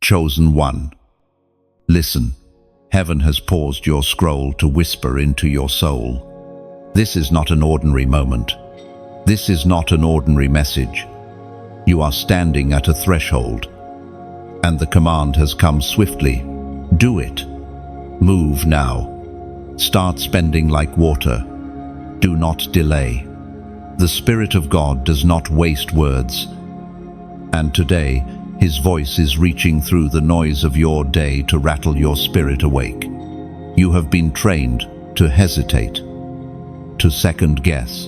Chosen one. Listen, heaven has paused your scroll to whisper into your soul. This is not an ordinary moment. This is not an ordinary message. You are standing at a threshold, and the command has come swiftly. Do it. Move now. Start spending like water. Do not delay. The Spirit of God does not waste words. And today, His voice is reaching through the noise of your day to rattle your spirit awake. You have been trained to hesitate, to second guess,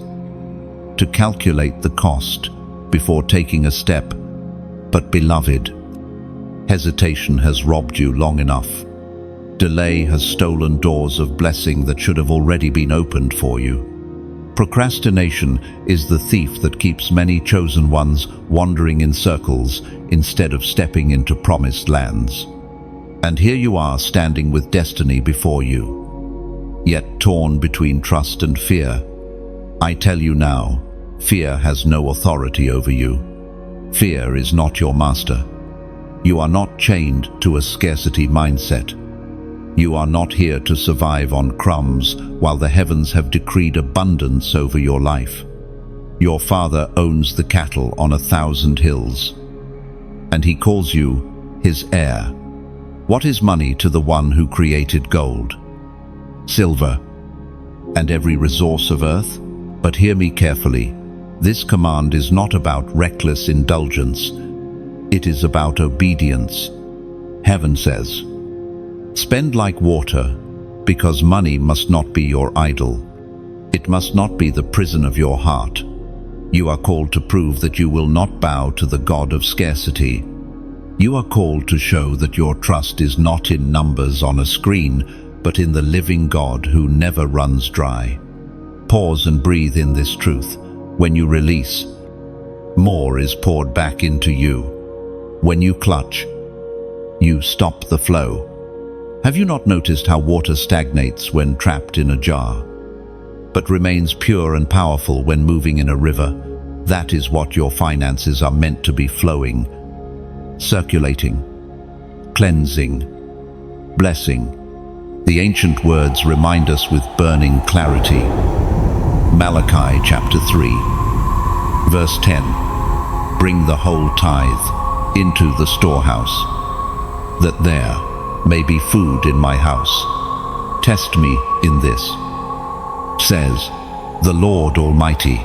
to calculate the cost before taking a step. But beloved, hesitation has robbed you long enough. Delay has stolen doors of blessing that should have already been opened for you. Procrastination is the thief that keeps many chosen ones wandering in circles instead of stepping into promised lands. And here you are standing with destiny before you, yet torn between trust and fear. I tell you now, fear has no authority over you. Fear is not your master. You are not chained to a scarcity mindset. You are not here to survive on crumbs while the heavens have decreed abundance over your life. Your Father owns the cattle on 1,000 hills, and He calls you His heir. What is money to the one who created gold, silver, and every resource of earth? But hear me carefully. This command is not about reckless indulgence. It is about obedience. Heaven says, spend like water, because money must not be your idol. It must not be the prison of your heart. You are called to prove that you will not bow to the God of scarcity. You are called to show that your trust is not in numbers on a screen, but in the living God who never runs dry. Pause and breathe in this truth. When you release, more is poured back into you. When you clutch, you stop the flow. Have you not noticed how water stagnates when trapped in a jar, but remains pure and powerful when moving in a river? That is what your finances are meant to be: flowing, circulating, cleansing, blessing. The ancient words remind us with burning clarity. Malachi chapter 3, verse 10. Bring the whole tithe into the storehouse, that there may be food in my house. Test me in this, says the Lord Almighty,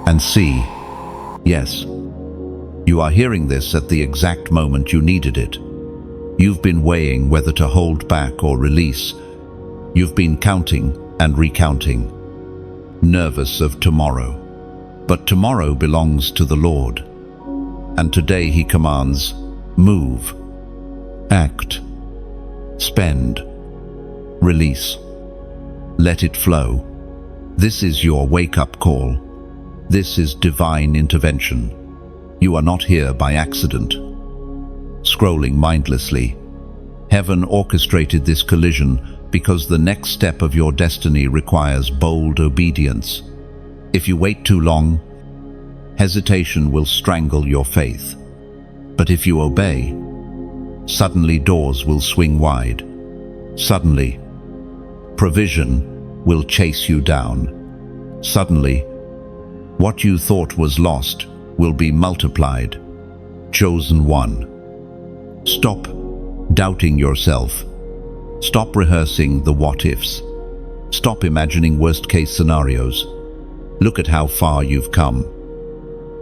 and see. Yes, you are hearing this at the exact moment you needed it. You've been weighing whether to hold back or release. You've been counting and recounting, nervous of tomorrow. But tomorrow belongs to the Lord, and today He commands, move, act, spend, release. Let it flow. This is your wake-up call. This is divine intervention. You are not here by accident, scrolling mindlessly. Heaven orchestrated this collision because the next step of your destiny requires bold obedience. If you wait too long, hesitation will strangle your faith. But if you obey, suddenly doors will swing wide. Suddenly, provision will chase you down. Suddenly, what you thought was lost will be multiplied. Chosen one. Stop doubting yourself. Stop rehearsing the what-ifs. Stop imagining worst-case scenarios. Look at how far you've come.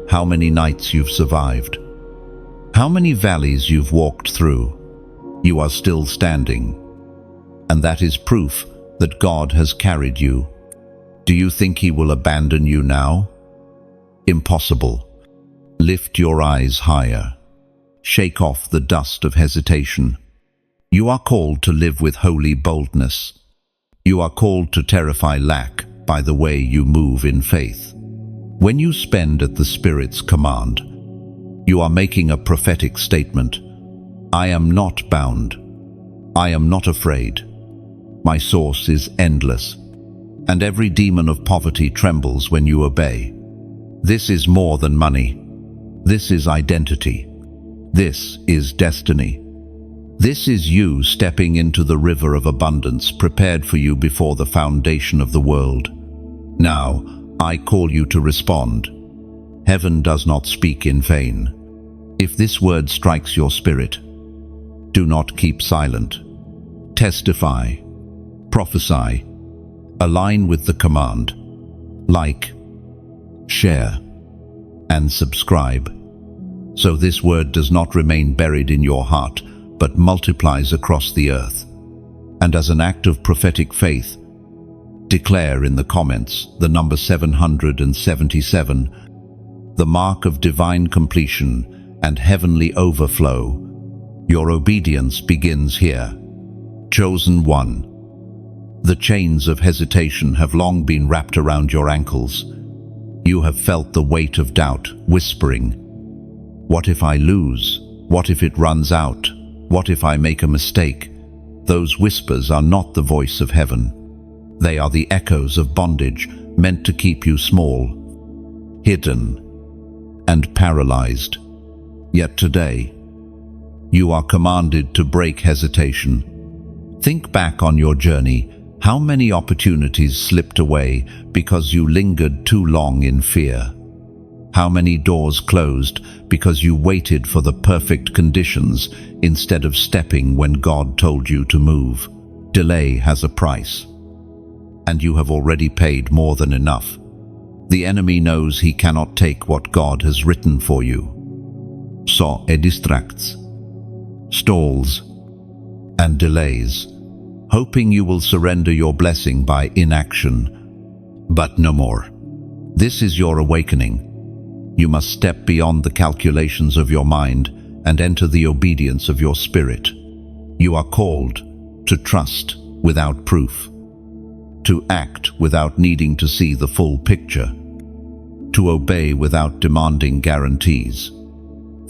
How many nights you've survived. How many valleys you've walked through. You are still standing. And that is proof that God has carried you. Do you think He will abandon you now? Impossible. Lift your eyes higher. Shake off the dust of hesitation. You are called to live with holy boldness. You are called to terrify lack by the way you move in faith. When you spend at the Spirit's command, you are making a prophetic statement. I am not bound. I am not afraid. My source is endless, and every demon of poverty trembles when you obey. This is more than money. This is identity. This is destiny. This is you stepping into the river of abundance prepared for you before the foundation of the world. Now, I call you to respond. Heaven does not speak in vain. If this word strikes your spirit, do not keep silent. Testify, prophesy, align with the command. Like, share, and subscribe, so this word does not remain buried in your heart, but multiplies across the earth. And as an act of prophetic faith, declare in the comments the number 777, the mark of divine completion and heavenly overflow. Your obedience begins here. Chosen one. The chains of hesitation have long been wrapped around your ankles. You have felt the weight of doubt, whispering, "What if I lose? What if it runs out? What if I make a mistake?" Those whispers are not the voice of heaven. They are the echoes of bondage, meant to keep you small, hidden, and paralyzed. Yet today, you are commanded to break hesitation. Think back on your journey. How many opportunities slipped away because you lingered too long in fear? How many doors closed because you waited for the perfect conditions instead of stepping when God told you to move? Delay has a price, and you have already paid more than enough. The enemy knows he cannot take what God has written for you. So it distracts, stalls, and delays, hoping you will surrender your blessing by inaction. But no more. This is your awakening. You must step beyond the calculations of your mind and enter the obedience of your spirit. You are called to trust without proof, to act without needing to see the full picture, to obey without demanding guarantees.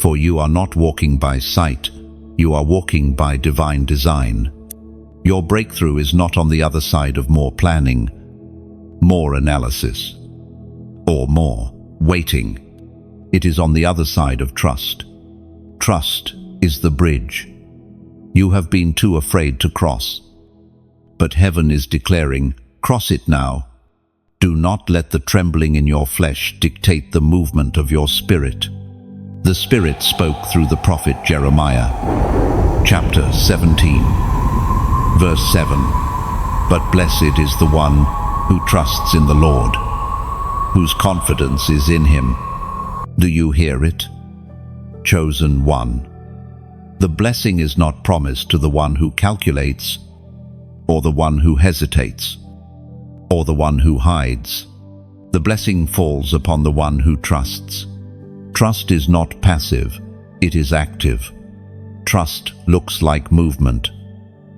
For you are not walking by sight, you are walking by divine design. Your breakthrough is not on the other side of more planning, more analysis, or more waiting. It is on the other side of trust. Trust is the bridge you have been too afraid to cross. But heaven is declaring, cross it now. Do not let the trembling in your flesh dictate the movement of your spirit. The Spirit spoke through the prophet Jeremiah, chapter 17. Verse 7, "But blessed is the one who trusts in the Lord, whose confidence is in him." Do you hear it? Chosen one. The blessing is not promised to the one who calculates, or the one who hesitates, or the one who hides. The blessing falls upon the one who trusts. Trust is not passive, it is active. Trust looks like movement.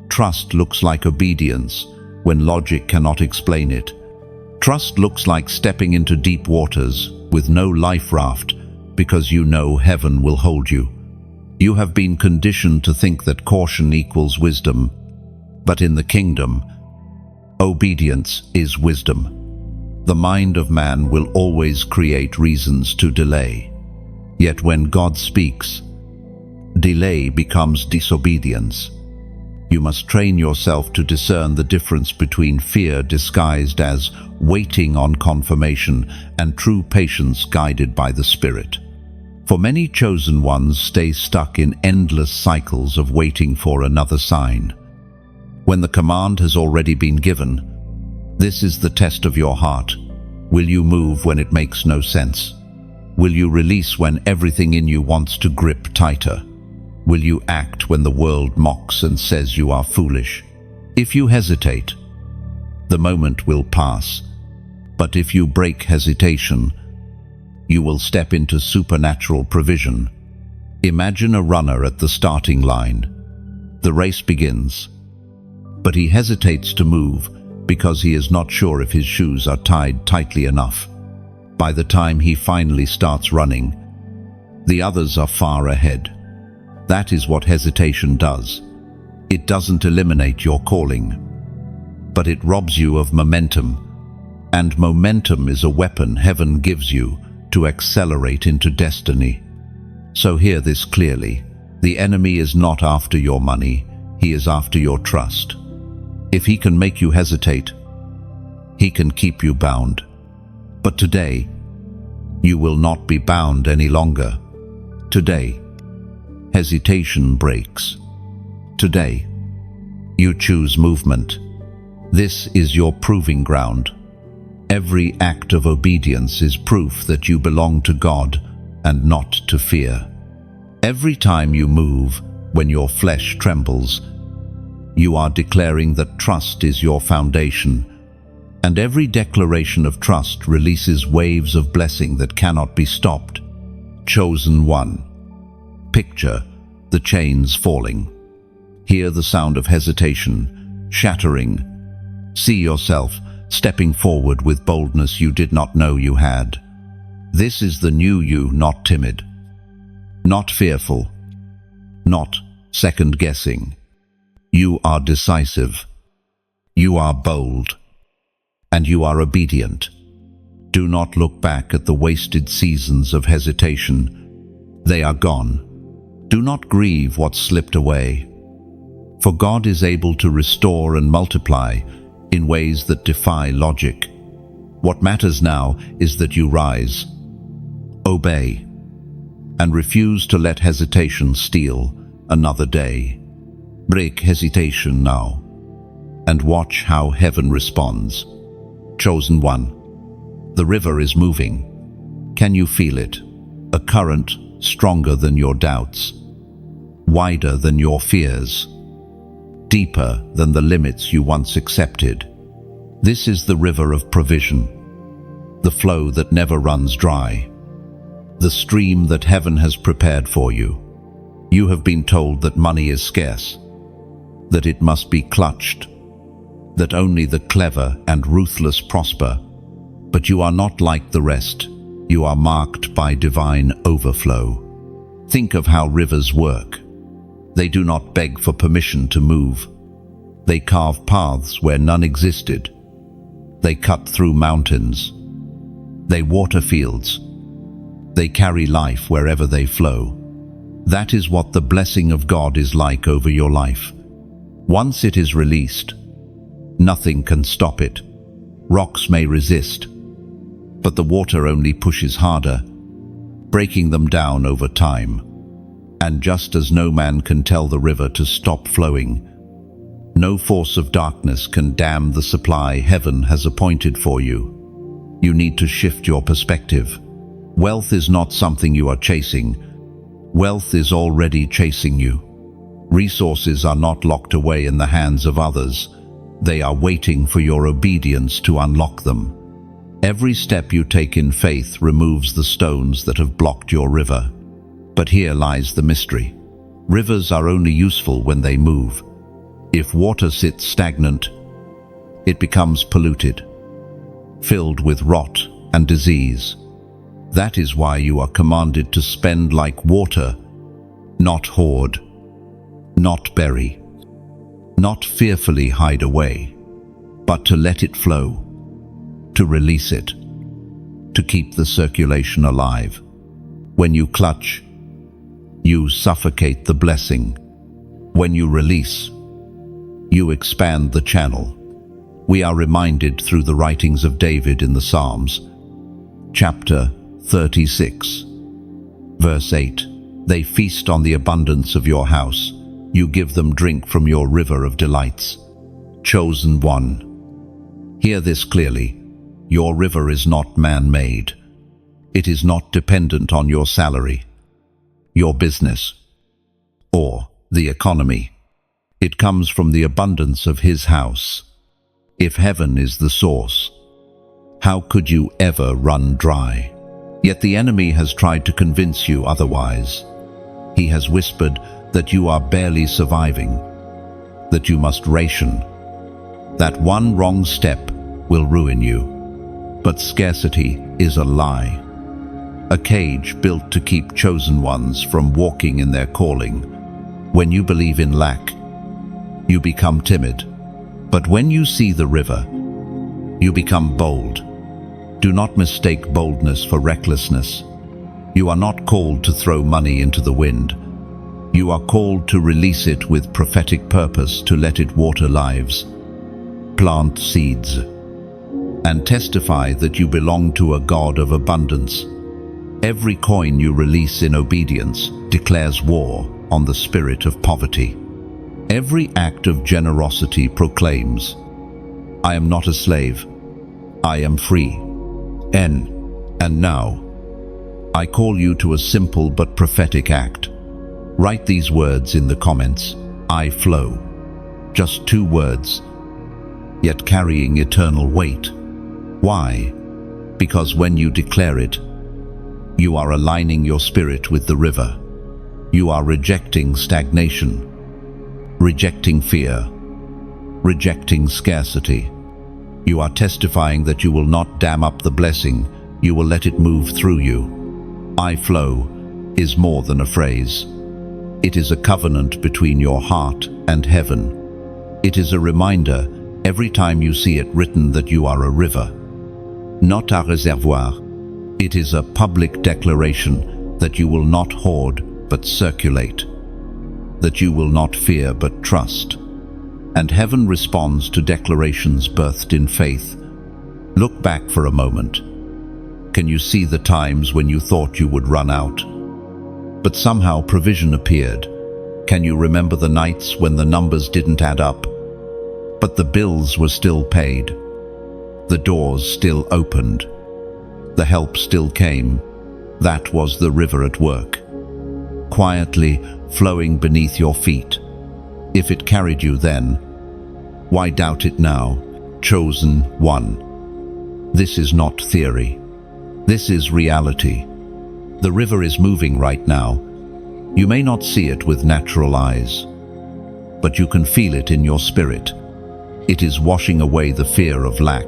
Trust looks like obedience when logic cannot explain it. Trust looks like stepping into deep waters with no life raft because you know heaven will hold you. You have been conditioned to think that caution equals wisdom, but in the kingdom, obedience is wisdom. The mind of man will always create reasons to delay. Yet when God speaks, delay becomes disobedience. You must train yourself to discern the difference between fear disguised as waiting on confirmation and true patience guided by the Spirit. For many chosen ones stay stuck in endless cycles of waiting for another sign. When the command has already been given, this is the test of your heart. Will you move when it makes no sense? Will you release when everything in you wants to grip tighter? Will you act when the world mocks and says you are foolish? If you hesitate, the moment will pass. But if you break hesitation, you will step into supernatural provision. Imagine a runner at the starting line. The race begins, but he hesitates to move because he is not sure if his shoes are tied tightly enough. By the time he finally starts running, the others are far ahead. That is what hesitation does. It doesn't eliminate your calling, but it robs you of momentum. And momentum is a weapon heaven gives you to accelerate into destiny. So hear this clearly. The enemy is not after your money, he is after your trust. If he can make you hesitate, he can keep you bound. But today, you will not be bound any longer. Today, hesitation breaks. Today, you choose movement. This is your proving ground. Every act of obedience is proof that you belong to God and not to fear. Every time you move, when your flesh trembles, you are declaring that trust is your foundation, and every declaration of trust releases waves of blessing that cannot be stopped. Chosen one. Picture the chains falling. Hear the sound of hesitation, shattering. See yourself stepping forward with boldness you did not know you had. This is the new you, not timid, not fearful, not second-guessing. You are decisive. You are bold. And you are obedient. Do not look back at the wasted seasons of hesitation. They are gone. Do not grieve what slipped away. For God is able to restore and multiply in ways that defy logic. What matters now is that you rise, obey, and refuse to let hesitation steal another day. Break hesitation now, and watch how heaven responds. Chosen one. The river is moving. Can you feel it? A current stronger than your doubts, wider than your fears, deeper than the limits you once accepted. This is the river of provision, the flow that never runs dry, the stream that heaven has prepared for you. You have been told that money is scarce, that it must be clutched, that only the clever and ruthless prosper. But you are not like the rest. You are marked by divine overflow. Think of how rivers work. They do not beg for permission to move. They carve paths where none existed. They cut through mountains. They water fields. They carry life wherever they flow. That is what the blessing of God is like over your life. Once it is released, nothing can stop it. Rocks may resist, but the water only pushes harder, breaking them down over time. And just as no man can tell the river to stop flowing, no force of darkness can dam the supply heaven has appointed for you. You need to shift your perspective. Wealth is not something you are chasing. Wealth is already chasing you. Resources are not locked away in the hands of others. They are waiting for your obedience to unlock them. Every step you take in faith removes the stones that have blocked your river. But here lies the mystery. Rivers are only useful when they move. If water sits stagnant, it becomes polluted, filled with rot and disease. That is why you are commanded to spend like water, not hoard, not bury, not fearfully hide away, but to let it flow, to release it, to keep the circulation alive. When you clutch, you suffocate the blessing. When you release, you expand the channel. We are reminded through the writings of David in the Psalms, chapter 36, verse 8, "They feast on the abundance of your house. You give them drink from your river of delights." Chosen one. Hear this clearly. Your river is not man-made. It is not dependent on your salary, your business, or the economy. It comes from the abundance of His house. If heaven is the source, how could you ever run dry? Yet the enemy has tried to convince you otherwise. He has whispered that you are barely surviving, that you must ration, that one wrong step will ruin you. But scarcity is a lie, a cage built to keep chosen ones from walking in their calling. When you believe in lack, you become timid. But when you see the river, you become bold. Do not mistake boldness for recklessness. You are not called to throw money into the wind. You are called to release it with prophetic purpose, to let it water lives, plant seeds, and testify that you belong to a God of abundance. Every coin you release in obedience declares war on the spirit of poverty. Every act of generosity proclaims, I am not a slave, I am free. And now, I call you to a simple but prophetic act. Write these words in the comments, I flow. Just 2 words, yet carrying eternal weight. Why? Because when you declare it, you are aligning your spirit with the river. You are rejecting stagnation, rejecting fear, rejecting scarcity. You are testifying that you will not dam up the blessing, you will let it move through you. I flow is more than a phrase. It is a covenant between your heart and heaven. It is a reminder every time you see it written that you are a river, not a réservoir. It is a public declaration that you will not hoard but circulate, that you will not fear but trust. And heaven responds to declarations birthed in faith. Look back for a moment. Can you see the times when you thought you would run out, but somehow provision appeared? Can you remember the nights when the numbers didn't add up, but the bills were still paid? The doors still opened. The help still came. That was the river at work, quietly flowing beneath your feet. If it carried you then, why doubt it now? Chosen one. This is not theory. This is reality. The river is moving right now. You may not see it with natural eyes, but you can feel it in your spirit. It is washing away the fear of lack,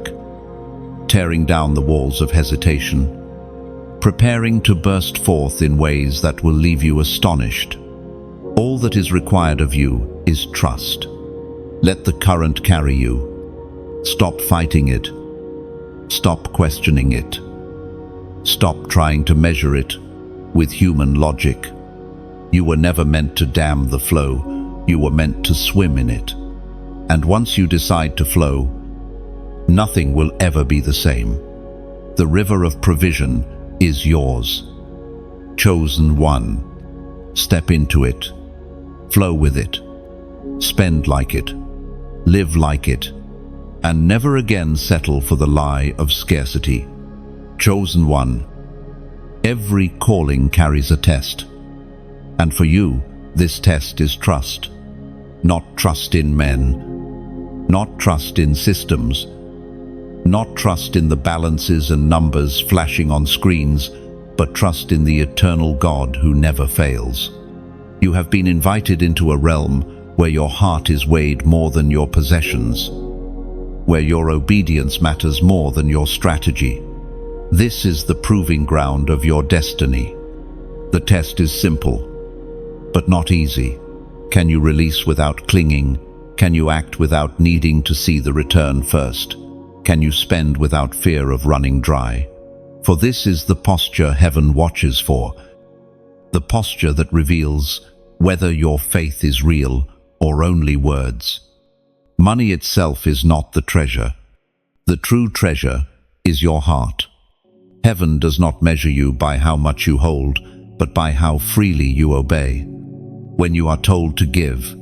tearing down the walls of hesitation, preparing to burst forth in ways that will leave you astonished. All that is required of you is trust. Let the current carry you. Stop fighting it. Stop questioning it. Stop trying to measure it with human logic. You were never meant to dam the flow. You were meant to swim in it. And once you decide to flow, nothing will ever be the same. The river of provision is yours. Chosen one. Step into it. Flow with it. Spend like it. Live like it. And never again settle for the lie of scarcity. Chosen one. Every calling carries a test. And for you, this test is trust. Not trust in men. Not trust in systems. Not trust in the balances and numbers flashing on screens, but trust in the eternal God who never fails. You have been invited into a realm where your heart is weighed more than your possessions, where your obedience matters more than your strategy. This is the proving ground of your destiny. The test is simple, but not easy. Can you release without clinging? Can you act without needing to see the return first? Can you spend without fear of running dry? For this is the posture heaven watches for, the posture that reveals whether your faith is real or only words. Money itself is not the treasure. The true treasure is your heart. Heaven does not measure you by how much you hold, but by how freely you obey. When you are told to give,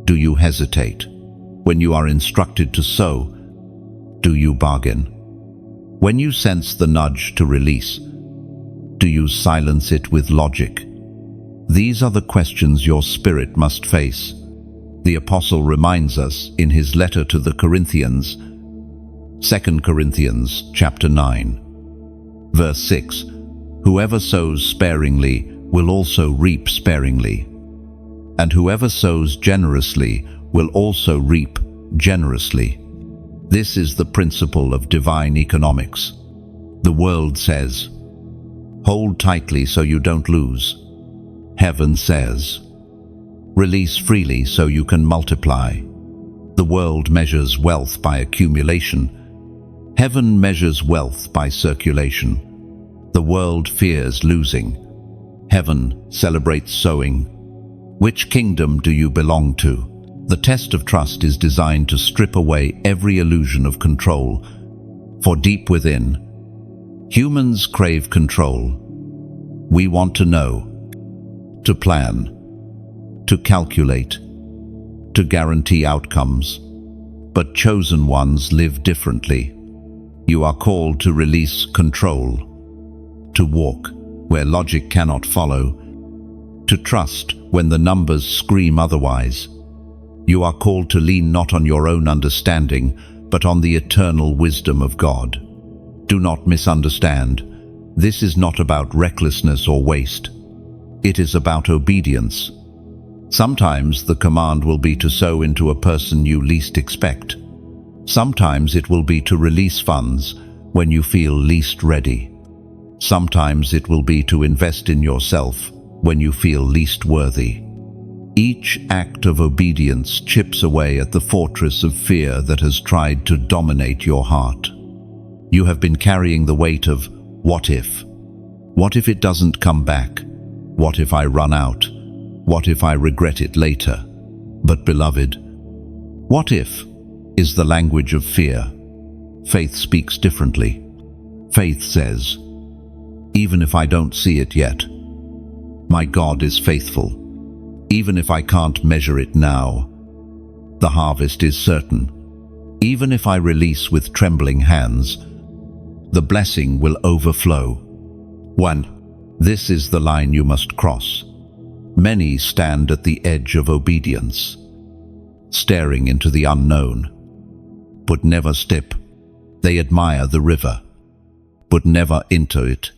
do you hesitate? When you are instructed to sow, do you bargain? When you sense the nudge to release, do you silence it with logic? These are the questions your spirit must face. The apostle reminds us in his letter to the Corinthians, 2 Corinthians chapter 9, verse 6, whoever sows sparingly will also reap sparingly, and whoever sows generously will also reap generously. This is the principle of divine economics. The world says, hold tightly so you don't lose. Heaven says, release freely so you can multiply. The world measures wealth by accumulation. Heaven measures wealth by circulation. The world fears losing. Heaven celebrates sowing. Which kingdom do you belong to? The test of trust is designed to strip away every illusion of control. For deep within, humans crave control. We want to know, to plan, to calculate, to guarantee outcomes. But chosen ones live differently. You are called to release control, to walk where logic cannot follow, to trust when the numbers scream otherwise. You are called to lean not on your own understanding, but on the eternal wisdom of God. Do not misunderstand. This is not about recklessness or waste. It is about obedience. Sometimes the command will be to sow into a person you least expect. Sometimes it will be to release funds when you feel least ready. Sometimes it will be to invest in yourself when you feel least worthy. Each act of obedience chips away at the fortress of fear that has tried to dominate your heart. You have been carrying the weight of what if? What if it doesn't come back? What if I run out? What if I regret it later? But beloved, what if is the language of fear. Faith speaks differently. Faith says, even if I don't see it yet, my God is faithful. Even if I can't measure it now, the harvest is certain. Even if I release with trembling hands, the blessing will overflow. 1. This is the line you must cross. Many stand at the edge of obedience, staring into the unknown, but never step. They admire the river, but never enter it.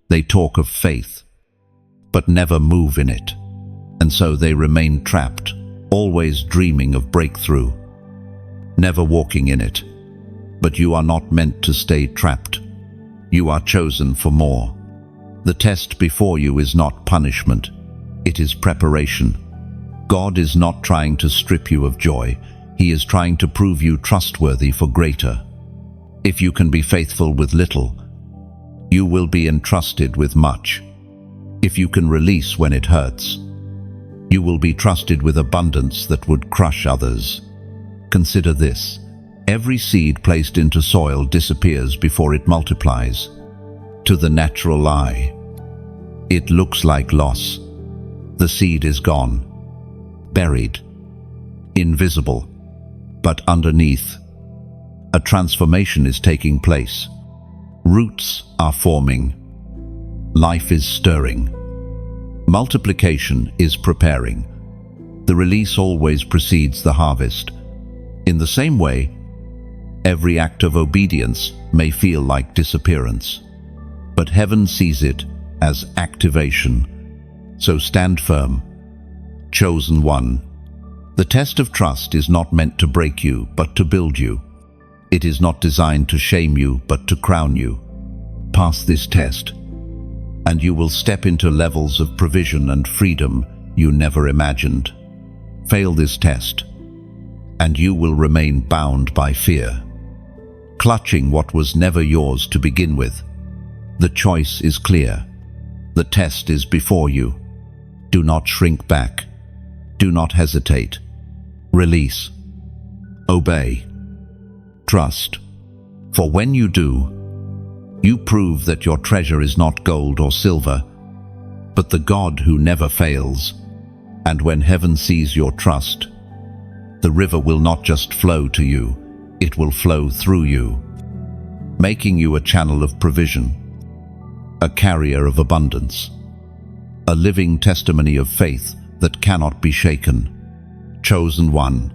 They talk of faith, but never move in it. And so they remain trapped, always dreaming of breakthrough, never walking in it. But you are not meant to stay trapped. You are chosen for more. The test before you is not punishment. It is preparation. God is not trying to strip you of joy. He is trying to prove you trustworthy for greater. If you can be faithful with little, you will be entrusted with much. If you can release when it hurts, you will be trusted with abundance that would crush others. Consider this. Every seed placed into soil disappears before it multiplies. To the natural eye, it looks like loss. The seed is gone, buried, invisible. But underneath, a transformation is taking place. Roots are forming. Life is stirring. Multiplication is preparing. The release always precedes the harvest. In the same way, every act of obedience may feel like disappearance, but heaven sees it as activation. So stand firm, chosen one. The test of trust is not meant to break you, but to build you. It is not designed to shame you, but to crown you. Pass this test, and you will step into levels of provision and freedom you never imagined. Fail this test, and you will remain bound by fear, clutching what was never yours to begin with. The choice is clear. The test is before you. Do not shrink back. Do not hesitate. Release. Obey. Trust. For when you do, you prove that your treasure is not gold or silver, but the God who never fails. And when heaven sees your trust, the river will not just flow to you, it will flow through you, making you a channel of provision, a carrier of abundance, a living testimony of faith that cannot be shaken. Chosen one.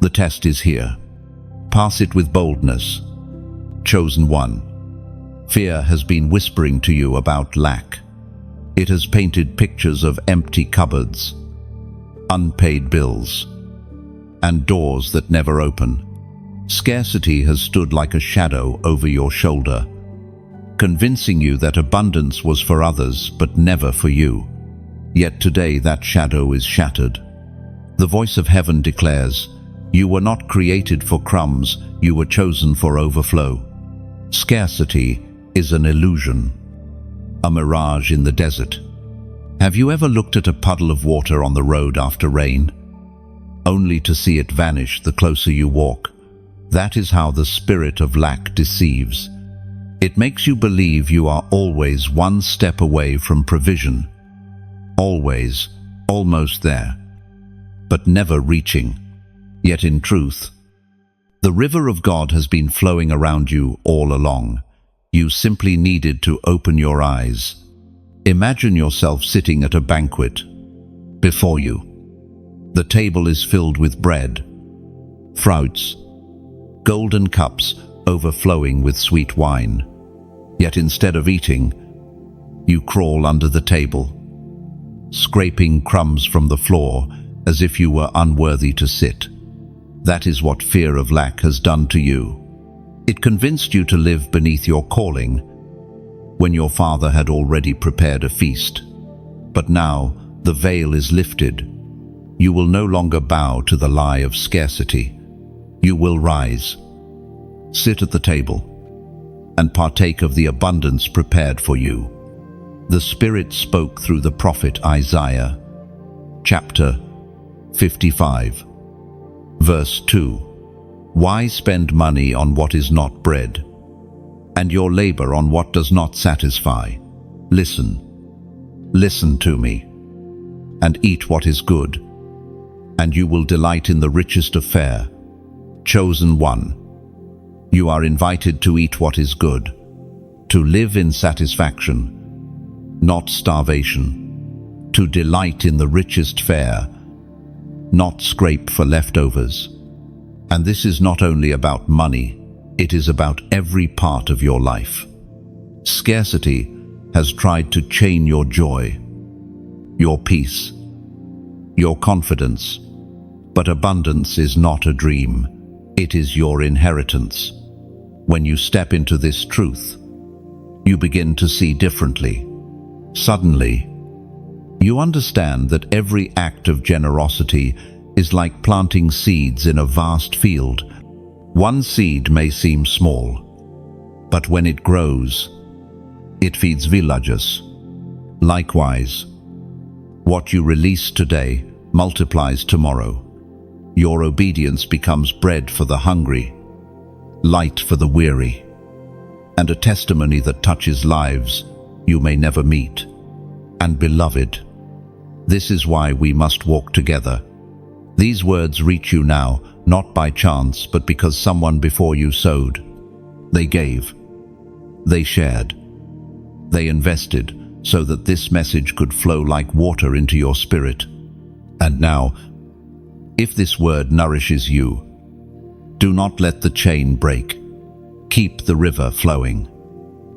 The test is here. Pass it with boldness. Chosen one. Fear has been whispering to you about lack. It has painted pictures of empty cupboards, unpaid bills, and doors that never open. Scarcity has stood like a shadow over your shoulder, convincing you that abundance was for others but never for you. Yet today that shadow is shattered. The voice of heaven declares, you were not created for crumbs, you were chosen for overflow. Scarcity is an illusion. a mirage in the desert. Have you ever looked at a puddle of water on the road after rain, only to see it vanish the closer you walk? That is how the spirit of lack deceives. It makes you believe you are always one step away from provision, always, almost there, but never reaching. Yet in truth, the river of God has been flowing around you all along. You simply needed to open your eyes. Imagine yourself sitting at a banquet. Before you, the table is filled with bread, fruits, golden cups overflowing with sweet wine. Yet instead of eating, you crawl under the table, scraping crumbs from the floor as if you were unworthy to sit. That is what fear of lack has done to you. It convinced you to live beneath your calling when your Father had already prepared a feast. But now the veil is lifted. You will no longer bow to the lie of scarcity. You will rise, sit at the table, and partake of the abundance prepared for you. The Spirit spoke through the prophet Isaiah, chapter 55, verse 2. Why spend money on what is not bread, and your labor on what does not satisfy? Listen to me, and eat what is good, and you will delight in the richest of fare. Chosen one, you are invited to eat what is good, to live in satisfaction, not starvation, to delight in the richest fare, not scrape for leftovers. And this is not only about money, it is about every part of your life. Scarcity has tried to chain your joy, your peace, your confidence, but abundance is not a dream, it is your inheritance. When you step into this truth, you begin to see differently. Suddenly, you understand that every act of generosity is like planting seeds in a vast field. One seed may seem small, but when it grows, it feeds villages. Likewise, what you release today multiplies tomorrow. Your obedience becomes bread for the hungry, light for the weary, and a testimony that touches lives you may never meet. And beloved, this is why we must walk together. These words reach you now, not by chance, but because someone before you sowed. They gave, they shared, they invested so that this message could flow like water into your spirit. And now, if this word nourishes you, do not let the chain break. Keep the river flowing.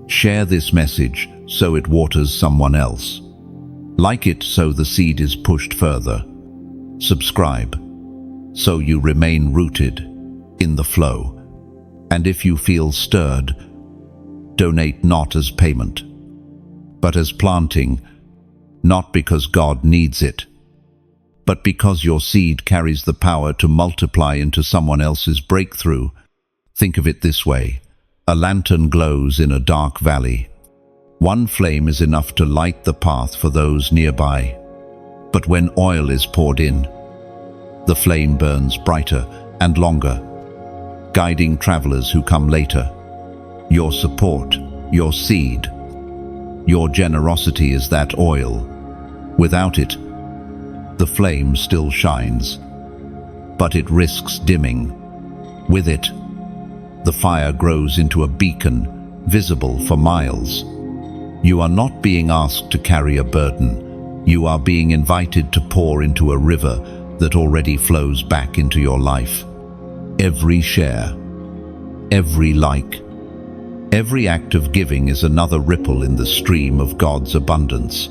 Share this message so it waters someone else. Like it so the seed is pushed further. Subscribe so you remain rooted in the flow. And if you feel stirred, donate not as payment, but as planting, not because God needs it, but because your seed carries the power to multiply into someone else's breakthrough. Think of it this way. A lantern glows in a dark valley. One flame is enough to light the path for those nearby. But when oil is poured in, the flame burns brighter and longer, guiding travelers who come later. Your support, your seed, your generosity is that oil. Without it, the flame still shines, but it risks dimming. With it, the fire grows into a beacon, visible for miles. You are not being asked to carry a burden. You are being invited to pour into a river that already flows back into your life. Every share, every like, every act of giving is another ripple in the stream of God's abundance.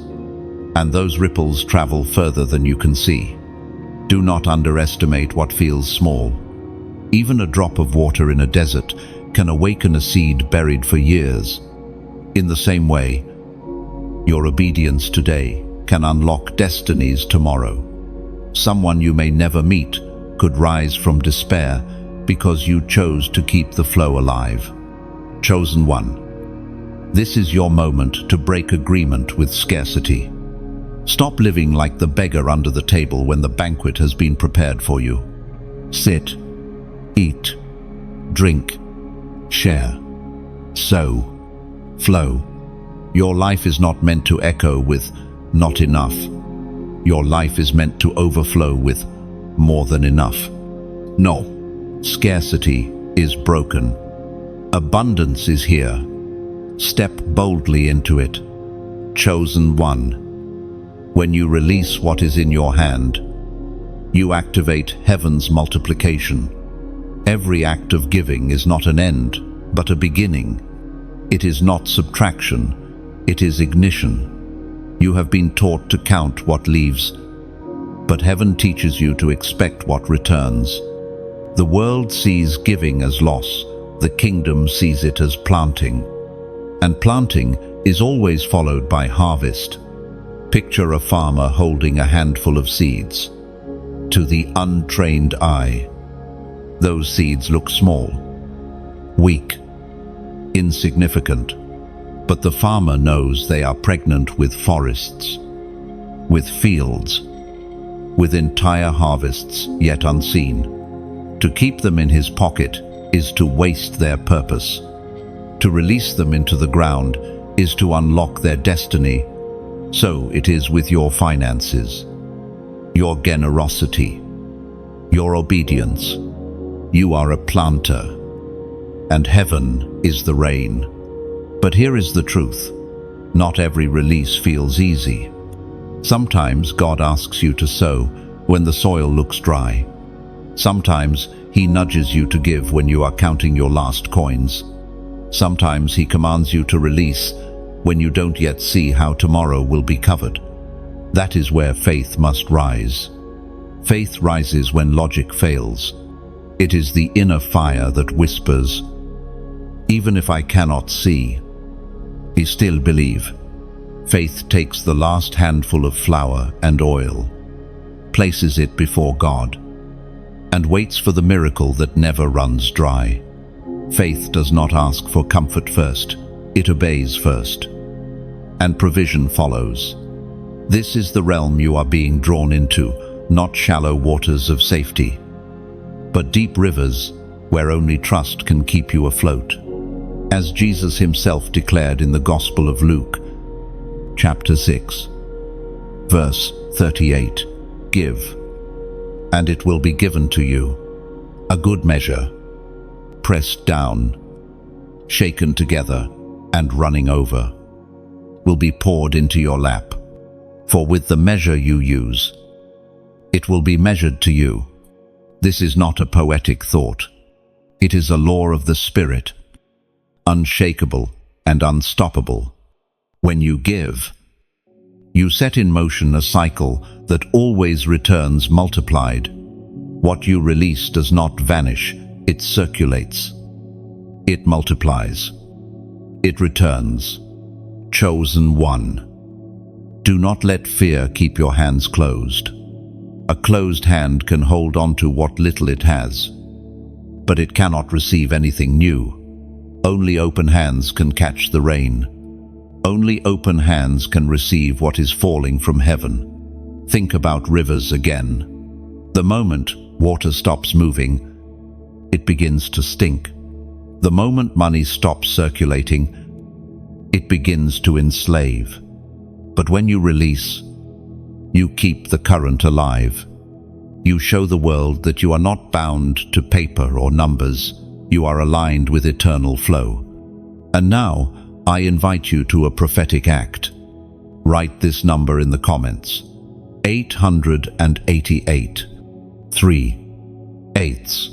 And those ripples travel further than you can see. Do not underestimate what feels small. Even a drop of water in a desert can awaken a seed buried for years. In the same way, your obedience today can unlock destinies tomorrow. Someone you may never meet could rise from despair because you chose to keep the flow alive. Chosen one, This is your moment to break agreement with scarcity. Stop living like the beggar under the table when the banquet has been prepared for you. Sit, eat, drink, share, sow, flow. Your life is not meant to echo with "not enough." Your life is meant to overflow with more than enough. No, scarcity is broken. Abundance is here. Step boldly into it. Chosen one. When you release what is in your hand, you activate heaven's multiplication. Every act of giving is not an end, but a beginning. It is not subtraction, it is ignition. You have been taught to count what leaves, but heaven teaches you to expect what returns. The world sees giving as loss, the kingdom sees it as planting. And planting is always followed by harvest. Picture a farmer holding a handful of seeds. To the untrained eye, those seeds look small, weak, insignificant, but the farmer knows they are pregnant with forests, with fields, with entire harvests yet unseen. To keep them in his pocket is to waste their purpose. To release them into the ground is to unlock their destiny. So it is with your finances, your generosity, your obedience. You are a planter, and heaven is the rain. But here is the truth. Not every release feels easy. Sometimes God asks you to sow when the soil looks dry. Sometimes He nudges you to give when you are counting your last coins. Sometimes He commands you to release when you don't yet see how tomorrow will be covered. That is where faith must rise. Faith rises when logic fails. It is the inner fire that whispers, "Even if I cannot see, I still believe." Faith takes the last handful of flour and oil, places it before God, and waits for the miracle that never runs dry. Faith does not ask for comfort first, it obeys first, and provision follows. This is the realm you are being drawn into, not shallow waters of safety, but deep rivers where only trust can keep you afloat. As Jesus Himself declared in the Gospel of Luke, chapter 6, verse 38, "Give, and it will be given to you, a good measure, pressed down, shaken together, and running over, will be poured into your lap. For with the measure you use, it will be measured to you." This is not a poetic thought. It is a law of the Spirit, unshakable and unstoppable. When you give, you set in motion a cycle that always returns multiplied. What you release does not vanish, it circulates. It multiplies. It returns. Chosen one. Do not let fear keep your hands closed. A closed hand can hold on to what little it has, but it cannot receive anything new. Only open hands can catch the rain. Only open hands can receive what is falling from heaven. Think about rivers again. The moment water stops moving, it begins to stink. The moment money stops circulating, it begins to enslave. But when you release, you keep the current alive. You show the world that you are not bound to paper or numbers. You are aligned with eternal flow. And now, I invite you to a prophetic act. Write this number in the comments. 888. 3/8.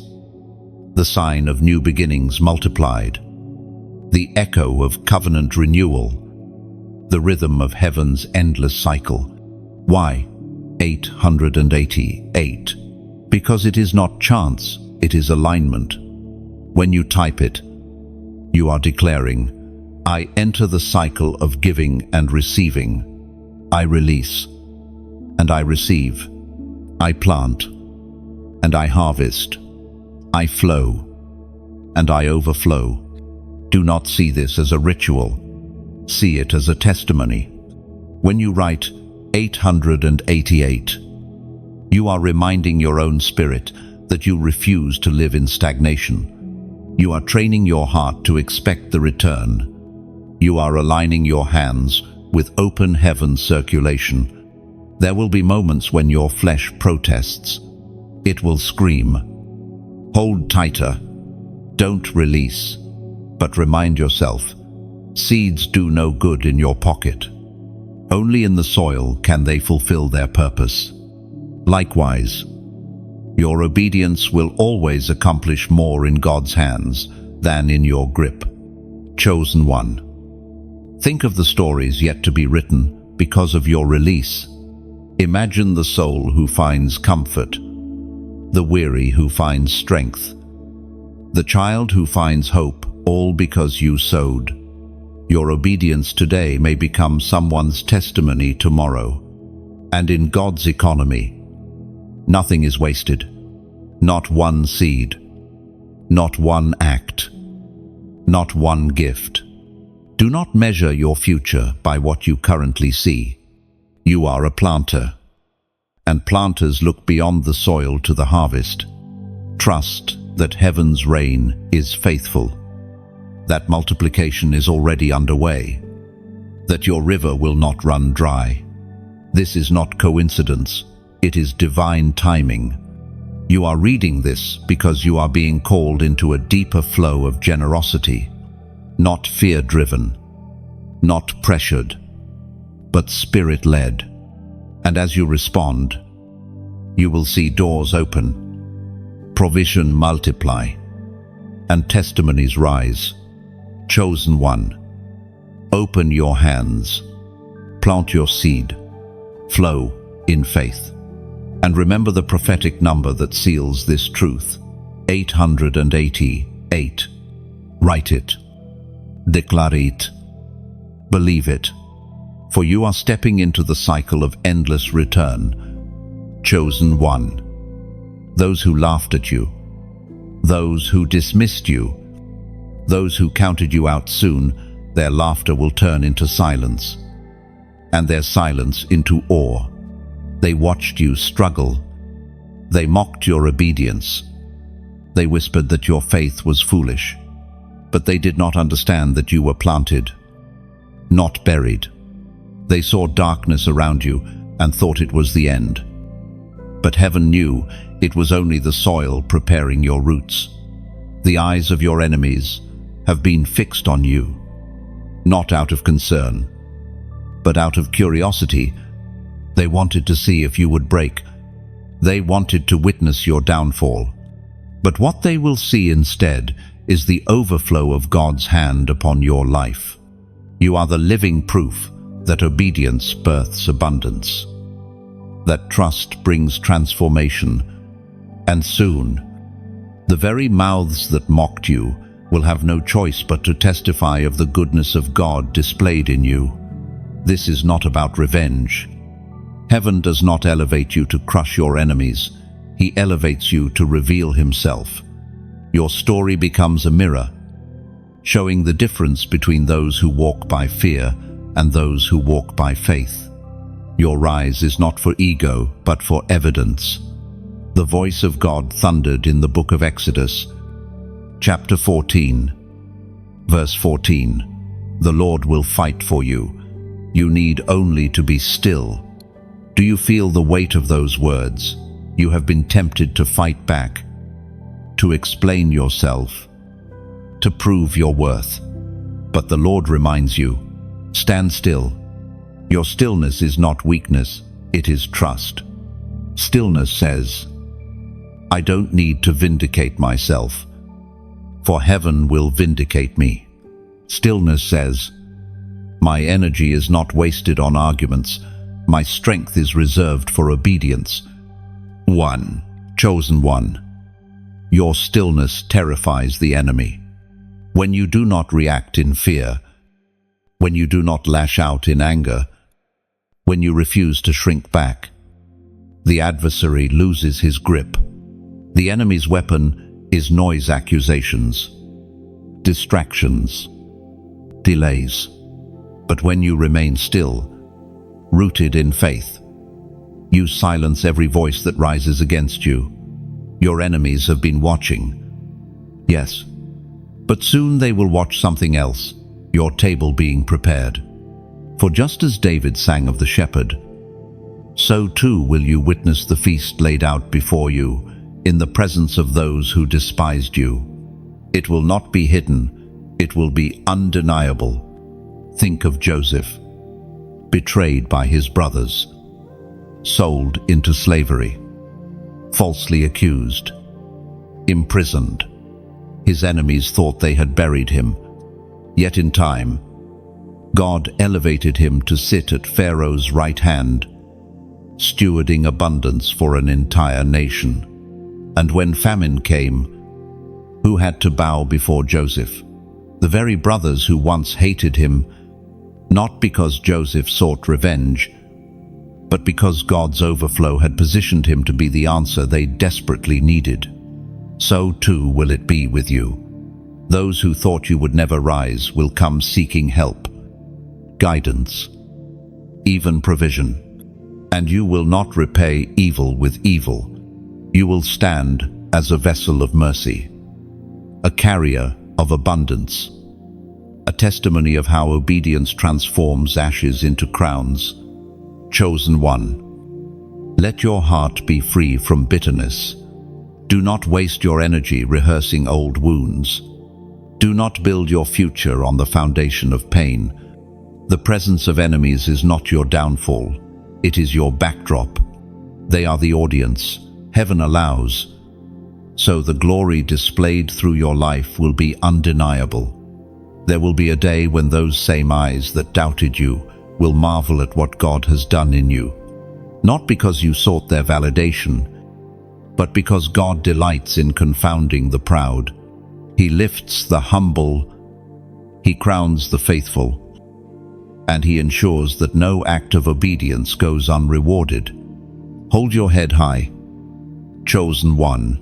The sign of new beginnings multiplied. The echo of covenant renewal. The rhythm of heaven's endless cycle. Why 888? Because it is not chance, it is alignment. When you type it, you are declaring, "I enter the cycle of giving and receiving. I release, and I receive. I plant, and I harvest. I flow, and I overflow." Do not see this as a ritual. See it as a testimony. When you write 888, you are reminding your own spirit that you refuse to live in stagnation. You are training your heart to expect the return. You are aligning your hands with open heaven circulation. There will be moments when your flesh protests. It will scream, "Hold tighter, don't release." But remind yourself, seeds do no good in your pocket. Only in the soil can they fulfill their purpose. Likewise, your obedience will always accomplish more in God's hands than in your grip. Chosen one. Think of the stories yet to be written because of your release. Imagine the soul who finds comfort, the weary who finds strength, the child who finds hope, all because you sowed. Your obedience today may become someone's testimony tomorrow. And in God's economy, nothing is wasted. Not one seed, not one act, not one gift. Do not measure your future by what you currently see. You are a planter, and planters look beyond the soil to the harvest. Trust that heaven's rain is faithful, that multiplication is already underway, that your river will not run dry. This is not coincidence, it is divine timing. You are reading this because you are being called into a deeper flow of generosity, not fear-driven, not pressured, but spirit-led. And as you respond, you will see doors open, provision multiply, and testimonies rise. Chosen one, open your hands, plant your seed, flow in faith. And remember the prophetic number that seals this truth, 888. Write it, declare it, believe it, for you are stepping into the cycle of endless return. Chosen one. Those who laughed at you, those who dismissed you, those who counted you out soon, their laughter will turn into silence, and their silence into awe. They watched you struggle. They mocked your obedience. They whispered that your faith was foolish, but they did not understand that you were planted, not buried. They saw darkness around you and thought it was the end. But heaven knew it was only the soil preparing your roots. The eyes of your enemies have been fixed on you, not out of concern, but out of curiosity. They wanted to see if you would break. They wanted to witness your downfall. But what they will see instead is the overflow of God's hand upon your life. You are the living proof that obedience births abundance, that trust brings transformation, and soon, the very mouths that mocked you will have no choice but to testify of the goodness of God displayed in you. This is not about revenge. Heaven does not elevate you to crush your enemies. He elevates you to reveal Himself. Your story becomes a mirror, showing the difference between those who walk by fear and those who walk by faith. Your rise is not for ego, but for evidence. The voice of God thundered in the book of Exodus, chapter 14, verse 14. The Lord will fight for you. You need only to be still. Do you feel the weight of those words? You have been tempted to fight back, to explain yourself, to prove your worth. But the Lord reminds you, stand still. Your stillness is not weakness, it is trust. Stillness says, I don't need to vindicate myself, for heaven will vindicate me. Stillness says, my energy is not wasted on arguments, my strength is reserved for obedience. One, chosen one. Your stillness terrifies the enemy. When you do not react in fear, when you do not lash out in anger, when you refuse to shrink back, the adversary loses his grip. The enemy's weapon is noise accusations, distractions, delays. But when you remain still, rooted in faith, you silence every voice that rises against you. Your enemies have been watching. Yes, but soon they will watch something else, your table being prepared. For just as David sang of the shepherd, so too will you witness the feast laid out before you in the presence of those who despised you. It will not be hidden, it will be undeniable. Think of Joseph, betrayed by his brothers, sold into slavery, falsely accused, imprisoned. His enemies thought they had buried him, yet in time, God elevated him to sit at Pharaoh's right hand, stewarding abundance for an entire nation. And when famine came, who had to bow before Joseph? The very brothers who once hated him, not because Joseph sought revenge, but because God's overflow had positioned him to be the answer they desperately needed. So too will it be with you. Those who thought you would never rise will come seeking help, guidance, even provision. And you will not repay evil with evil. You will stand as a vessel of mercy, a carrier of abundance, a testimony of how obedience transforms ashes into crowns. Chosen one, let your heart be free from bitterness. Do not waste your energy rehearsing old wounds. Do not build your future on the foundation of pain. The presence of enemies is not your downfall. It is your backdrop. They are the audience heaven allows. So the glory displayed through your life will be undeniable. There will be a day when those same eyes that doubted you will marvel at what God has done in you, not because you sought their validation, but because God delights in confounding the proud. He lifts the humble, He crowns the faithful, and He ensures that no act of obedience goes unrewarded. Hold your head high. Chosen one,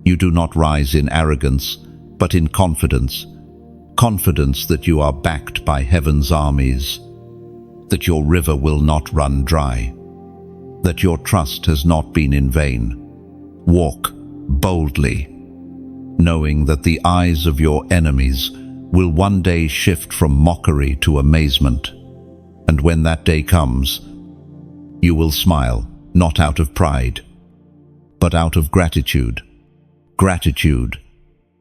you do not rise in arrogance, but in confidence. Confidence that you are backed by heaven's armies, that your river will not run dry, that your trust has not been in vain. Walk boldly, knowing that the eyes of your enemies will one day shift from mockery to amazement. And when that day comes, you will smile, not out of pride, but out of gratitude. Gratitude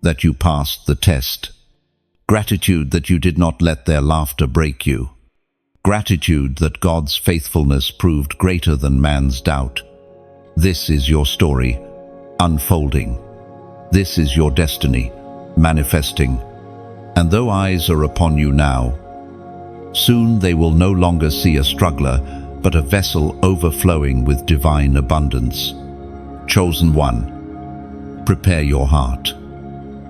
that you passed the test. Gratitude that you did not let their laughter break you. Gratitude that God's faithfulness proved greater than man's doubt. This is your story, unfolding. This is your destiny, manifesting. And though eyes are upon you now, soon they will no longer see a struggler, but a vessel overflowing with divine abundance. Chosen one, prepare your heart.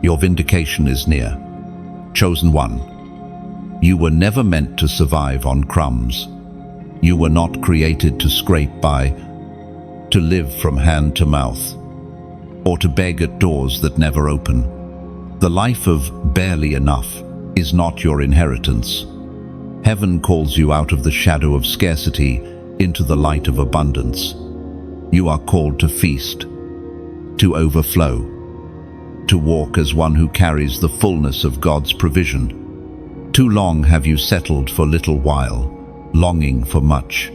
Your vindication is near. Chosen one, you were never meant to survive on crumbs. You were not created to scrape by, to live from hand to mouth, or to beg at doors that never open. The life of barely enough is not your inheritance. Heaven calls you out of the shadow of scarcity into the light of abundance. You are called to feast, to overflow, to walk as one who carries the fullness of God's provision. Too long have you settled for little while, longing for much.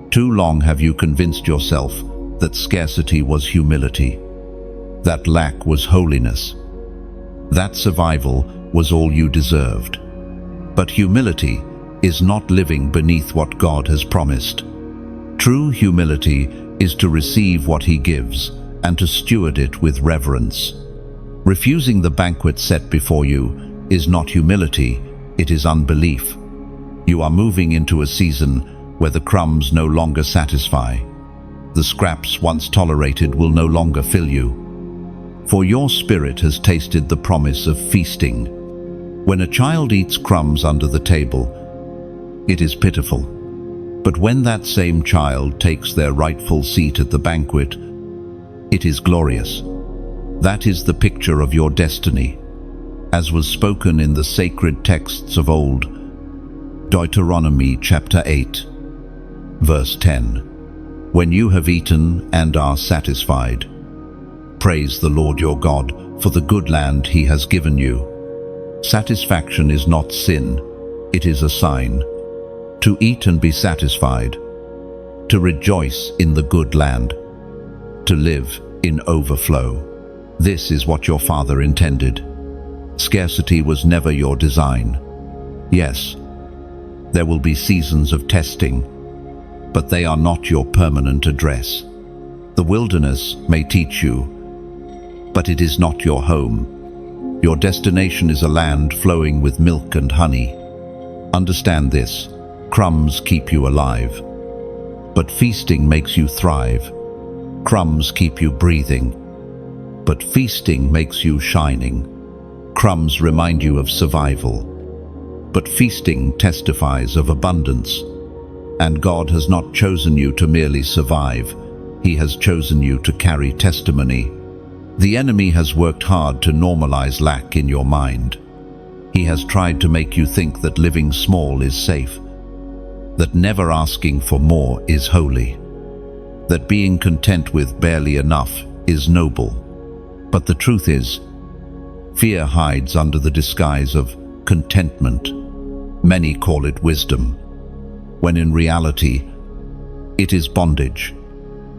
Too long have you convinced yourself that scarcity was humility, that lack was holiness, that survival was all you deserved. But humility is not living beneath what God has promised. True humility is to receive what He gives and to steward it with reverence. Refusing the banquet set before you is not humility, it is unbelief. You are moving into a season where the crumbs no longer satisfy. The scraps once tolerated will no longer fill you. For your spirit has tasted the promise of feasting. When a child eats crumbs under the table, it is pitiful. But when that same child takes their rightful seat at the banquet, it is glorious. That is the picture of your destiny. As was spoken in the sacred texts of old, Deuteronomy chapter 8, verse 10. When you have eaten and are satisfied, praise the Lord your God for the good land he has given you. Satisfaction is not sin, it is a sign. To eat and be satisfied, to rejoice in the good land, to live in overflow. This is what your Father intended. Scarcity was never your design. Yes, there will be seasons of testing, but they are not your permanent address. The wilderness may teach you, but it is not your home. Your destination is a land flowing with milk and honey. Understand this: crumbs keep you alive, but feasting makes you thrive. Crumbs keep you breathing, but feasting makes you shining. Crumbs remind you of survival, but feasting testifies of abundance. And God has not chosen you to merely survive. He has chosen you to carry testimony. The enemy has worked hard to normalize lack in your mind. He has tried to make you think that living small is safe, that never asking for more is holy, that being content with barely enough is noble. But the truth is, fear hides under the disguise of contentment. Many call it wisdom, when in reality, it is bondage.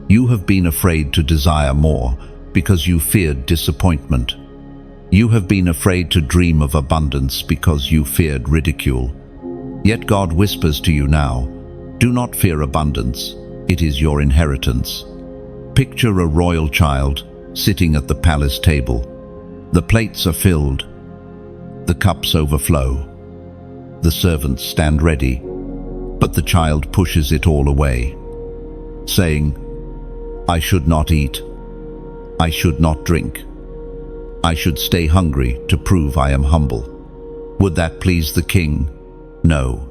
You have been afraid to desire more because you feared disappointment. You have been afraid to dream of abundance because you feared ridicule. Yet God whispers to you now, do not fear abundance, it is your inheritance. Picture a royal child sitting at the palace table. The plates are filled, the cups overflow. The servants stand ready, but the child pushes it all away, saying, I should not eat, I should not drink, I should stay hungry to prove I am humble. Would that please the king? No.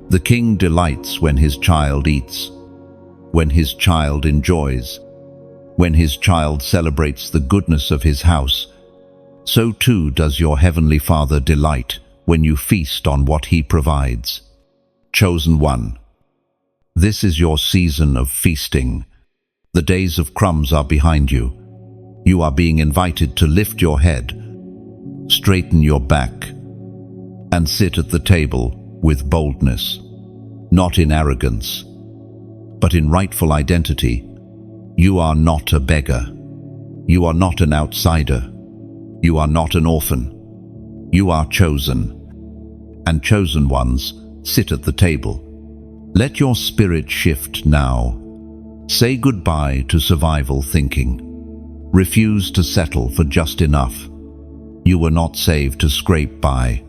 The king delights when his child eats, when his child enjoys, when his child celebrates the goodness of his house. So too does your heavenly Father delight when you feast on what he provides. Chosen one, this is your season of feasting. The days of crumbs are behind you. You are being invited to lift your head, straighten your back, and sit at the table with boldness, not in arrogance, but in rightful identity. You are not a beggar. You are not an outsider. You are not an orphan. You are chosen, and chosen ones sit at the table. Let your spirit shift now. Say goodbye to survival thinking. Refuse to settle for just enough. You were not saved to scrape by.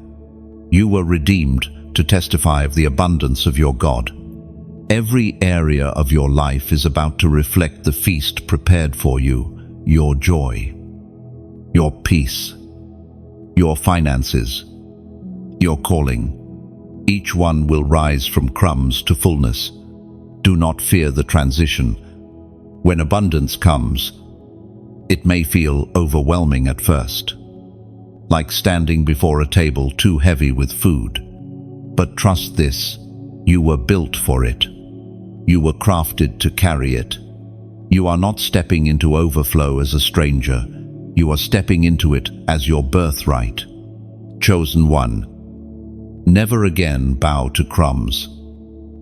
You were redeemed to testify of the abundance of your God. Every area of your life is about to reflect the feast prepared for you, your joy, your peace, your finances, your calling. Each one will rise from crumbs to fullness. Do not fear the transition. When abundance comes, it may feel overwhelming at first, like standing before a table too heavy with food. But trust this, you were built for it. You were crafted to carry it. You are not stepping into overflow as a stranger. You are stepping into it as your birthright. Chosen one, never again bow to crumbs.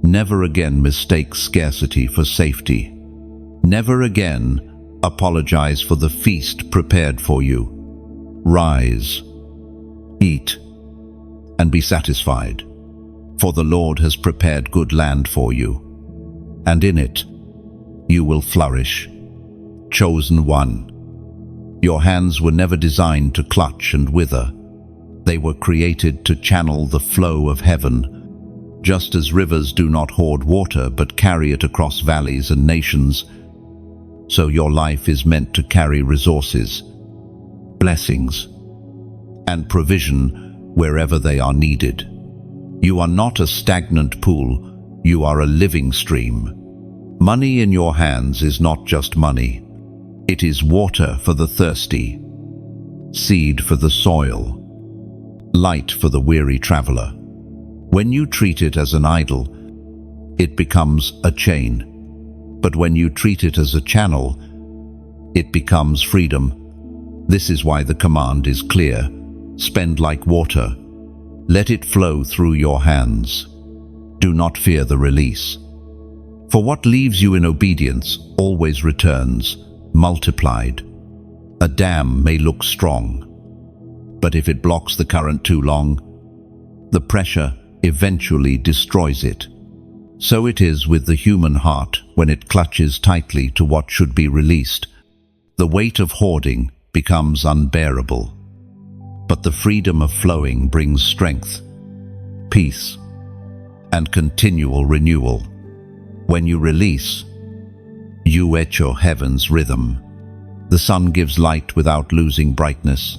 Never again mistake scarcity for safety. Never again apologize for the feast prepared for you. Rise, eat, and be satisfied, for the Lord has prepared good land for you, and in it you will flourish. Chosen one, your hands were never designed to clutch and wither. They were created to channel the flow of heaven. Just as rivers do not hoard water but carry it across valleys and nations, so your life is meant to carry resources, blessings, and provision wherever they are needed. You are not a stagnant pool, you are a living stream. Money in your hands is not just money. It is water for the thirsty, seed for the soil, light for the weary traveler, When you treat it as an idol, it becomes a chain. But when you treat it as a channel, it becomes freedom. This is why the command is clear. Spend like water. Let it flow through your hands. Do not fear the release. For what leaves you in obedience always returns, multiplied. A dam may look strong, but if it blocks the current too long, the pressure eventually destroys it. So it is with the human heart when it clutches tightly to what should be released. The weight of hoarding becomes unbearable. But the freedom of flowing brings strength, peace, and continual renewal. When you release, you echo heaven's rhythm. The sun gives light without losing brightness.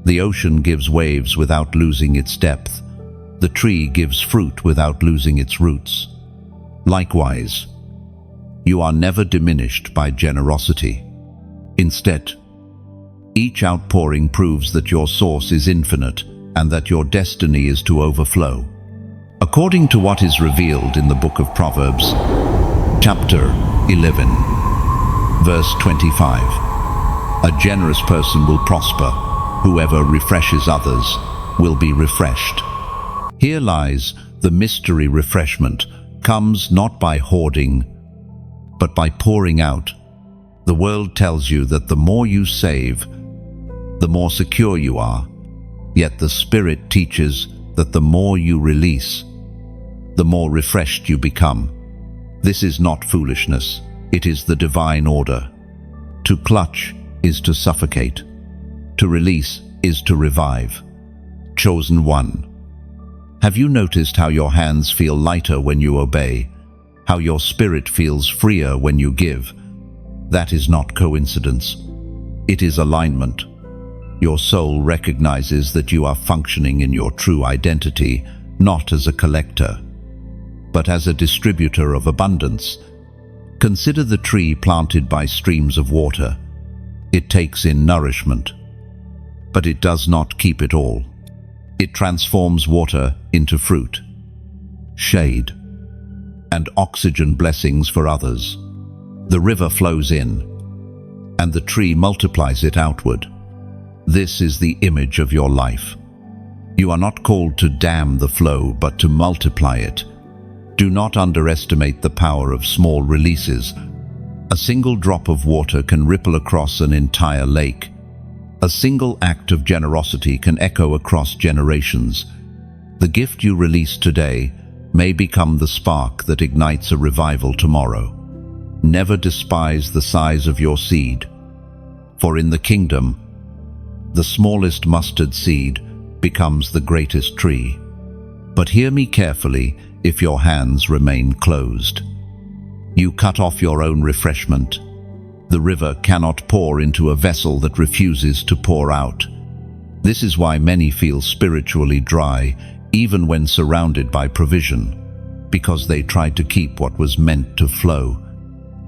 The ocean gives waves without losing its depth. The tree gives fruit without losing its roots. Likewise, you are never diminished by generosity. Instead, each outpouring proves that your source is infinite and that your destiny is to overflow. According to what is revealed in the book of Proverbs, chapter 11, verse 25, a generous person will prosper. Whoever refreshes others will be refreshed. Here lies the mystery. Refreshment comes not by hoarding, but by pouring out. The world tells you that the more you save, the more secure you are. Yet the Spirit teaches that the more you release, the more refreshed you become. This is not foolishness, it is the divine order. To clutch is to suffocate. To release is to revive. Chosen one. Have you noticed how your hands feel lighter when you obey? How your spirit feels freer when you give? That is not coincidence. It is alignment. Your soul recognizes that you are functioning in your true identity, not as a collector, but as a distributor of abundance. Consider the tree planted by streams of water. It takes in nourishment, but it does not keep it all. It transforms water into fruit, shade, and oxygen blessings for others. The river flows in, and the tree multiplies it outward. This is the image of your life. You are not called to dam the flow, but to multiply it. Do not underestimate the power of small releases. A single drop of water can ripple across an entire lake. A single act of generosity can echo across generations. The gift you release today may become the spark that ignites a revival tomorrow. Never despise the size of your seed, for in the kingdom, the smallest mustard seed becomes the greatest tree. But hear me carefully if your hands remain closed. You cut off your own refreshment. The river cannot pour into a vessel that refuses to pour out. This is why many feel spiritually dry, even when surrounded by provision, because they tried to keep what was meant to flow.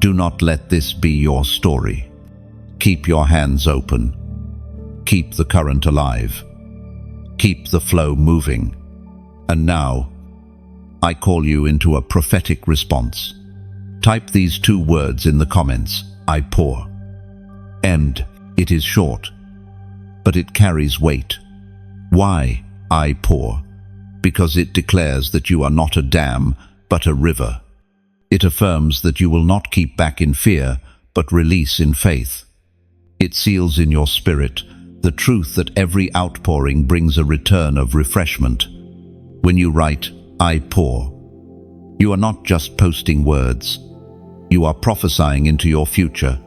Do not let this be your story. Keep your hands open. Keep the current alive. Keep the flow moving. And now, I call you into a prophetic response. Type these 2 words in the comments: I pour. And it is short, but it carries weight. Why I pour? Because it declares that you are not a dam, but a river. It affirms that you will not keep back in fear, but release in faith. It seals in your spirit the truth that every outpouring brings a return of refreshment. When you write, I pour, you are not just posting words. You are prophesying into your future.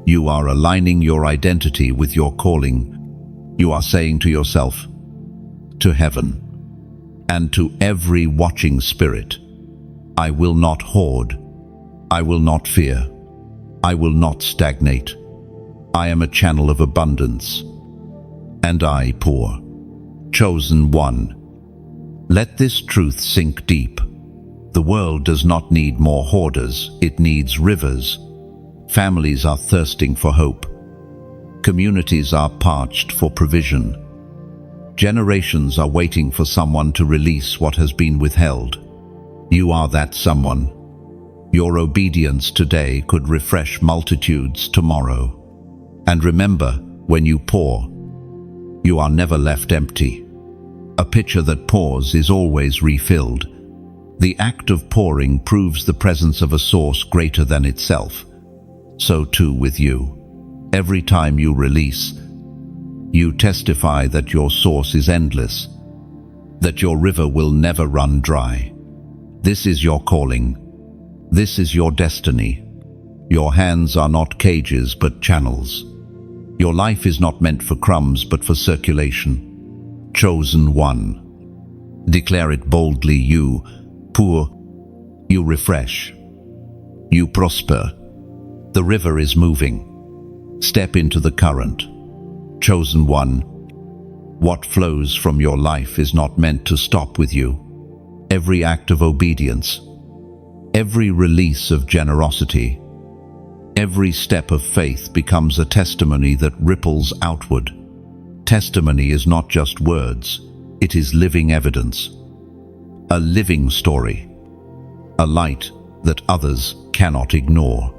You are aligning your identity with your calling. You are saying to yourself, to heaven, and to every watching spirit, I will not hoard. I will not fear. I will not stagnate. I am a channel of abundance. And I pour. Chosen one. Let this truth sink deep. The world does not need more hoarders, it needs rivers. Families are thirsting for hope. Communities are parched for provision. Generations are waiting for someone to release what has been withheld. You are that someone. Your obedience today could refresh multitudes tomorrow. And remember, when you pour, you are never left empty. A pitcher that pours is always refilled. The act of pouring proves the presence of a source greater than itself. So too with you. Every time you release, you testify that your source is endless, that your river will never run dry. This is your calling. This is your destiny. Your hands are not cages but channels. Your life is not meant for crumbs but for circulation. Chosen one. Declare it boldly. You pour, you refresh, you prosper. The river is moving. Step into the current. Chosen one. What flows from your life is not meant to stop with you. Every act of obedience, every release of generosity, every step of faith becomes a testimony that ripples outward. Testimony is not just words, it is living evidence. A living story, a light that others cannot ignore.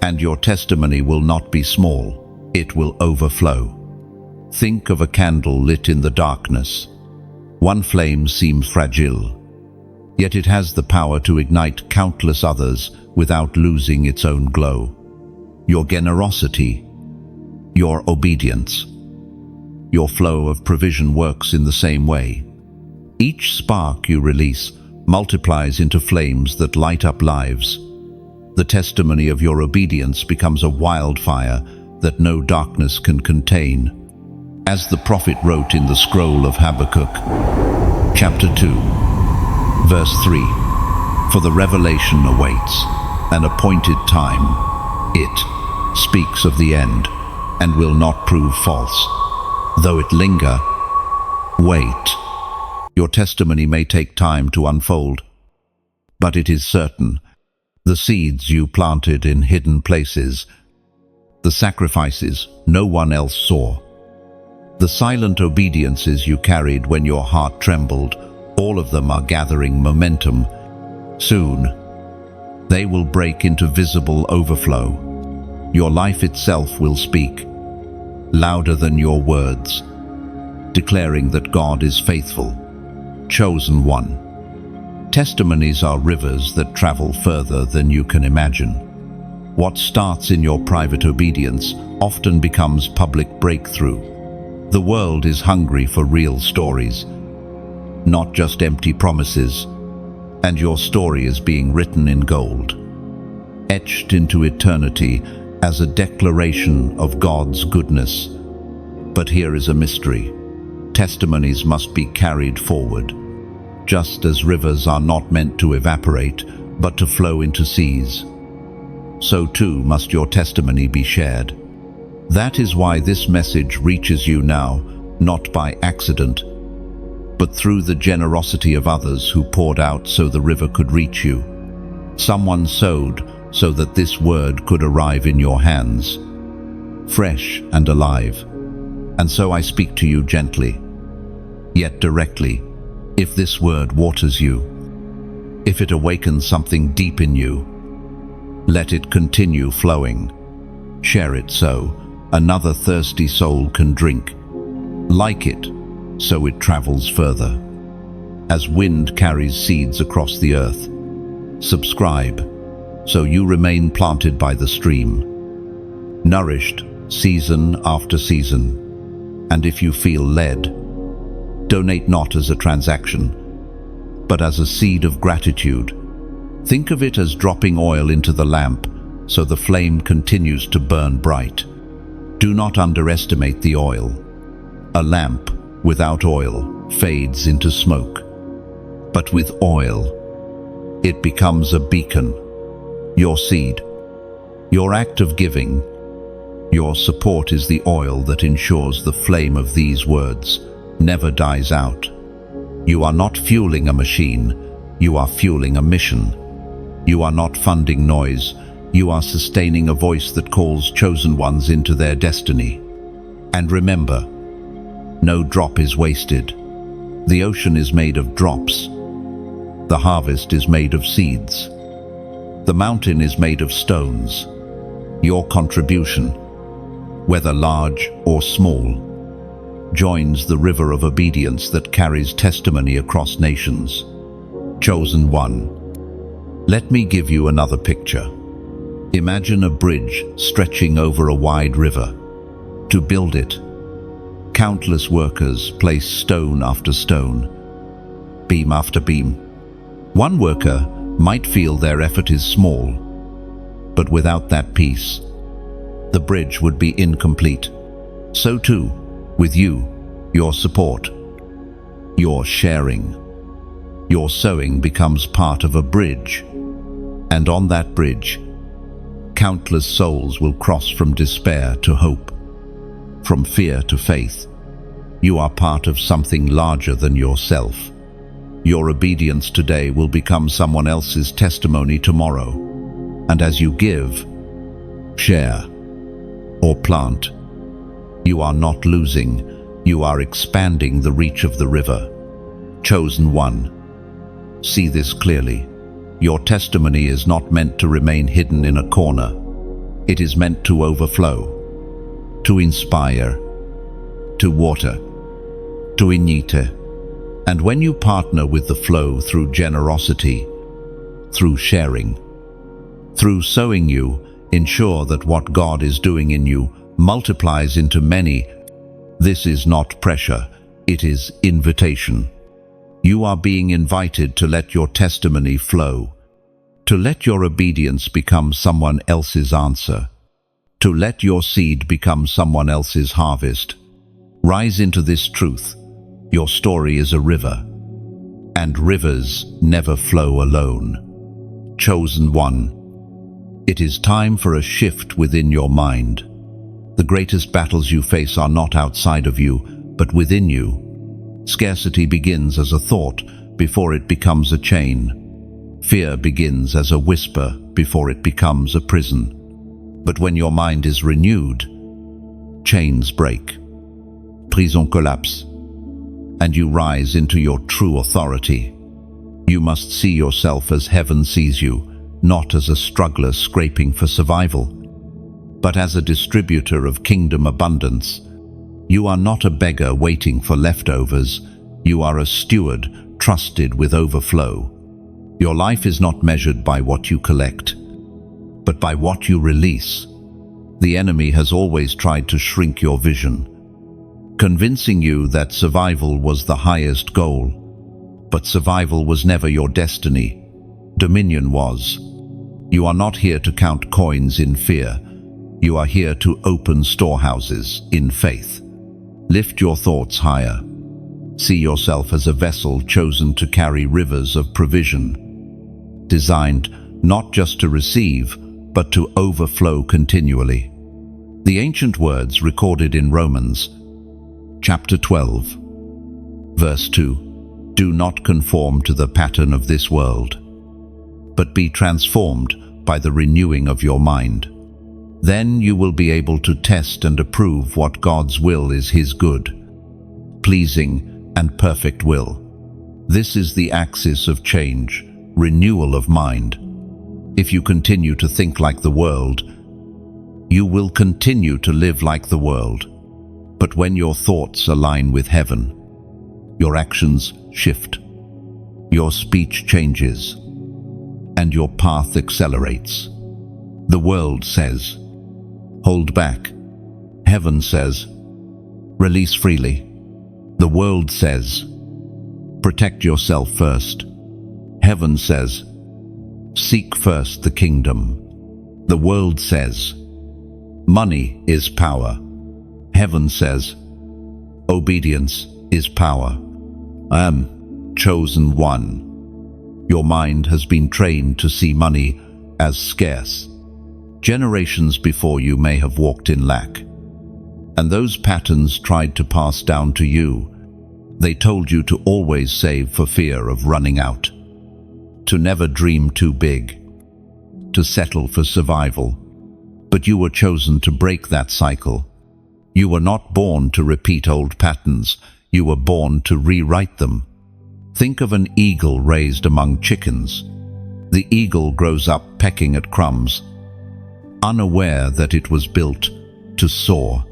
And your testimony will not be small, it will overflow. Think of a candle lit in the darkness. One flame seems fragile, yet it has the power to ignite countless others without losing its own glow. Your generosity, your obedience, your flow of provision works in the same way. Each spark you release multiplies into flames that light up lives. The testimony of your obedience becomes a wildfire that no darkness can contain. As the prophet wrote in the scroll of Habakkuk, chapter 2, verse 3, "For the revelation awaits an appointed time. It speaks of the end and will not prove false. Though it linger, wait." Your testimony may take time to unfold, but it is certain. The seeds you planted in hidden places, the sacrifices no one else saw, the silent obediences you carried when your heart trembled, all of them are gathering momentum. Soon, they will break into visible overflow. Your life itself will speak, louder than your words, declaring that God is faithful. Chosen one. Testimonies are rivers that travel further than you can imagine. What starts in your private obedience often becomes public breakthrough. The world is hungry for real stories, not just empty promises, and your story is being written in gold, etched into eternity as a declaration of God's goodness. But here is a mystery. Testimonies must be carried forward. Just as rivers are not meant to evaporate, but to flow into seas, so too must your testimony be shared. That is why this message reaches you now, not by accident, but through the generosity of others who poured out so the river could reach you. Someone sowed so that this word could arrive in your hands, fresh and alive. And so I speak to you gently, yet directly. If this word waters you, if it awakens something deep in you, let it continue flowing. Share it so another thirsty soul can drink. Like it so it travels further. As wind carries seeds across the earth, subscribe so you remain planted by the stream, nourished season after season. And if you feel led, donate not as a transaction, but as a seed of gratitude. Think of it as dropping oil into the lamp so the flame continues to burn bright. Do not underestimate the oil. A lamp without oil fades into smoke, but with oil, it becomes a beacon. Your seed, your act of giving, your support is the oil that ensures the flame of these words never dies out. You are not fueling a machine, you are fueling a mission. You are not funding noise, you are sustaining a voice that calls chosen ones into their destiny. And remember, No drop is wasted. The ocean is made of drops. The harvest is made of seeds. The mountain is made of stones. Your contribution, whether large or small, joins the river of obedience that carries testimony across nations. Chosen one. Let me give you another picture. Imagine a bridge stretching over a wide river. To build it, countless workers place stone after stone, beam after beam. One worker might feel their effort is small, but without that piece, the bridge would be incomplete. So too, with you, your support, your sharing, your sowing becomes part of a bridge, and on that bridge, countless souls will cross from despair to hope, from fear to faith. You are part of something larger than yourself. Your obedience today will become someone else's testimony tomorrow. And as you give, share, or plant, you are not losing, you are expanding the reach of the river. Chosen one. See this clearly. Your testimony is not meant to remain hidden in a corner. It is meant to overflow, to inspire, to water, to ignite. And when you partner with the flow through generosity, through sharing, through sowing, you ensure that what God is doing in you multiplies into many. This is not pressure, it is invitation. You are being invited to let your testimony flow, to let your obedience become someone else's answer, to let your seed become someone else's harvest. Rise into this truth. Your story is a river, and rivers never flow alone. Chosen one. It is time for a shift within your mind. The greatest battles you face are not outside of you, but within you. Scarcity begins as a thought before it becomes a chain. Fear begins as a whisper before it becomes a prison. But when your mind is renewed, chains break. Prison collapse. And you rise into your true authority. You must see yourself as heaven sees you, not as a struggler scraping for survival, but as a distributor of kingdom abundance. You are not a beggar waiting for leftovers. You are a steward trusted with overflow. Your life is not measured by what you collect, but by what you release. The enemy has always tried to shrink your vision, convincing you that survival was the highest goal. But survival was never your destiny. Dominion was. You are not here to count coins in fear. You are here to open storehouses in faith. Lift your thoughts higher. See yourself as a vessel chosen to carry rivers of provision, designed not just to receive, but to overflow continually. The ancient words recorded in Romans chapter 12, verse 2, "Do not conform to the pattern of this world, but be transformed by the renewing of your mind. Then you will be able to test and approve what God's will is, His good, pleasing, and perfect will." This is the axis of change, renewal of mind. If you continue to think like the world, you will continue to live like the world. But when your thoughts align with heaven, your actions shift, your speech changes, and your path accelerates. The world says, "Hold back." Heaven says, "Release freely." The world says, "Protect yourself first." Heaven says, "Seek first the kingdom." The world says, "Money is power." Heaven says, "Obedience is power." I am chosen one. Your mind has been trained to see money as scarce. Generations before you may have walked in lack, and those patterns tried to pass down to you. They told you to always save for fear of running out, to never dream too big, to settle for survival. But you were chosen to break that cycle. You were not born to repeat old patterns, you were born to rewrite them. Think of an eagle raised among chickens. The eagle grows up pecking at crumbs, unaware that it was built to soar.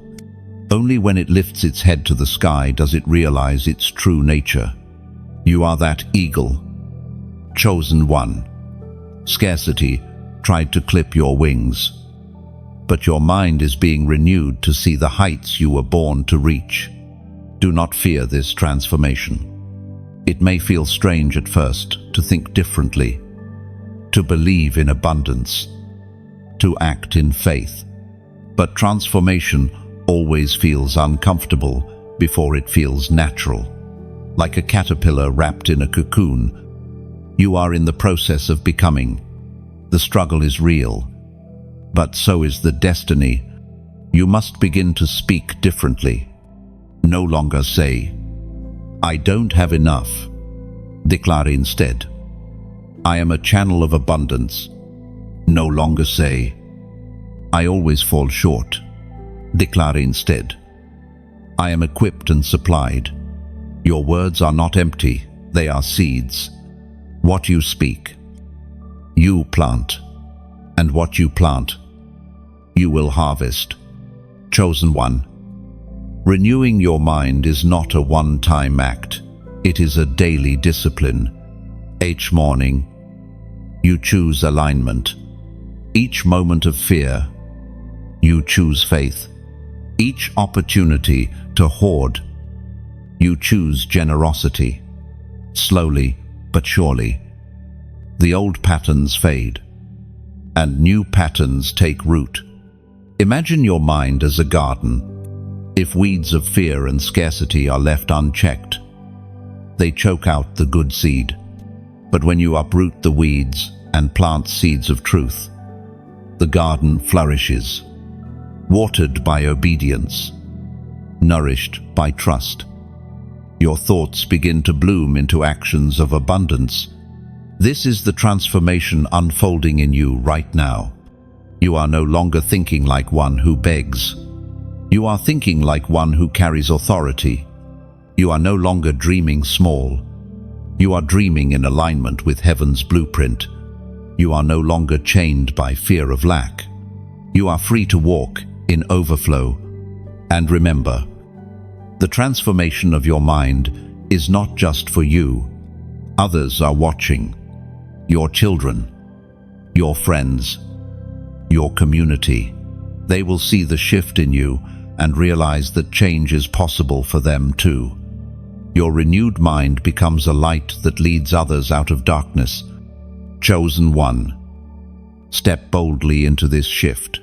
Only when it lifts its head to the sky does it realize its true nature. You are that eagle, chosen one. Scarcity tried to clip your wings, but your mind is being renewed to see the heights you were born to reach. Do not fear this transformation. It may feel strange at first to think differently, to believe in abundance, to act in faith. But transformation always feels uncomfortable before it feels natural. Like a caterpillar wrapped in a cocoon, you are in the process of becoming. The struggle is real, but so is the destiny. You must begin to speak differently. No longer say, "I don't have enough." Declare instead, "I am a channel of abundance." No longer say, "I always fall short." Declare instead, "I am equipped and supplied." Your words are not empty, they are seeds. What you speak, you plant. And what you plant, you will harvest. Chosen one. Renewing your mind is not a one-time act. It is a daily discipline. Each morning, you choose alignment. Each moment of fear, you choose faith. Each opportunity to hoard, you choose generosity. Slowly but surely, the old patterns fade, and new patterns take root. Imagine your mind as a garden. If weeds of fear and scarcity are left unchecked, they choke out the good seed. But when you uproot the weeds and plant seeds of truth, the garden flourishes, watered by obedience, nourished by trust. Your thoughts begin to bloom into actions of abundance. This is the transformation unfolding in you right now. You are no longer thinking like one who begs. You are thinking like one who carries authority. You are no longer dreaming small. You are dreaming in alignment with heaven's blueprint. You are no longer chained by fear of lack. You are free to walk in overflow. And remember, the transformation of your mind is not just for you. Others are watching. Your children, your friends, your community. They will see the shift in you and realize that change is possible for them too. Your renewed mind becomes a light that leads others out of darkness. Chosen one. Step boldly into this shift.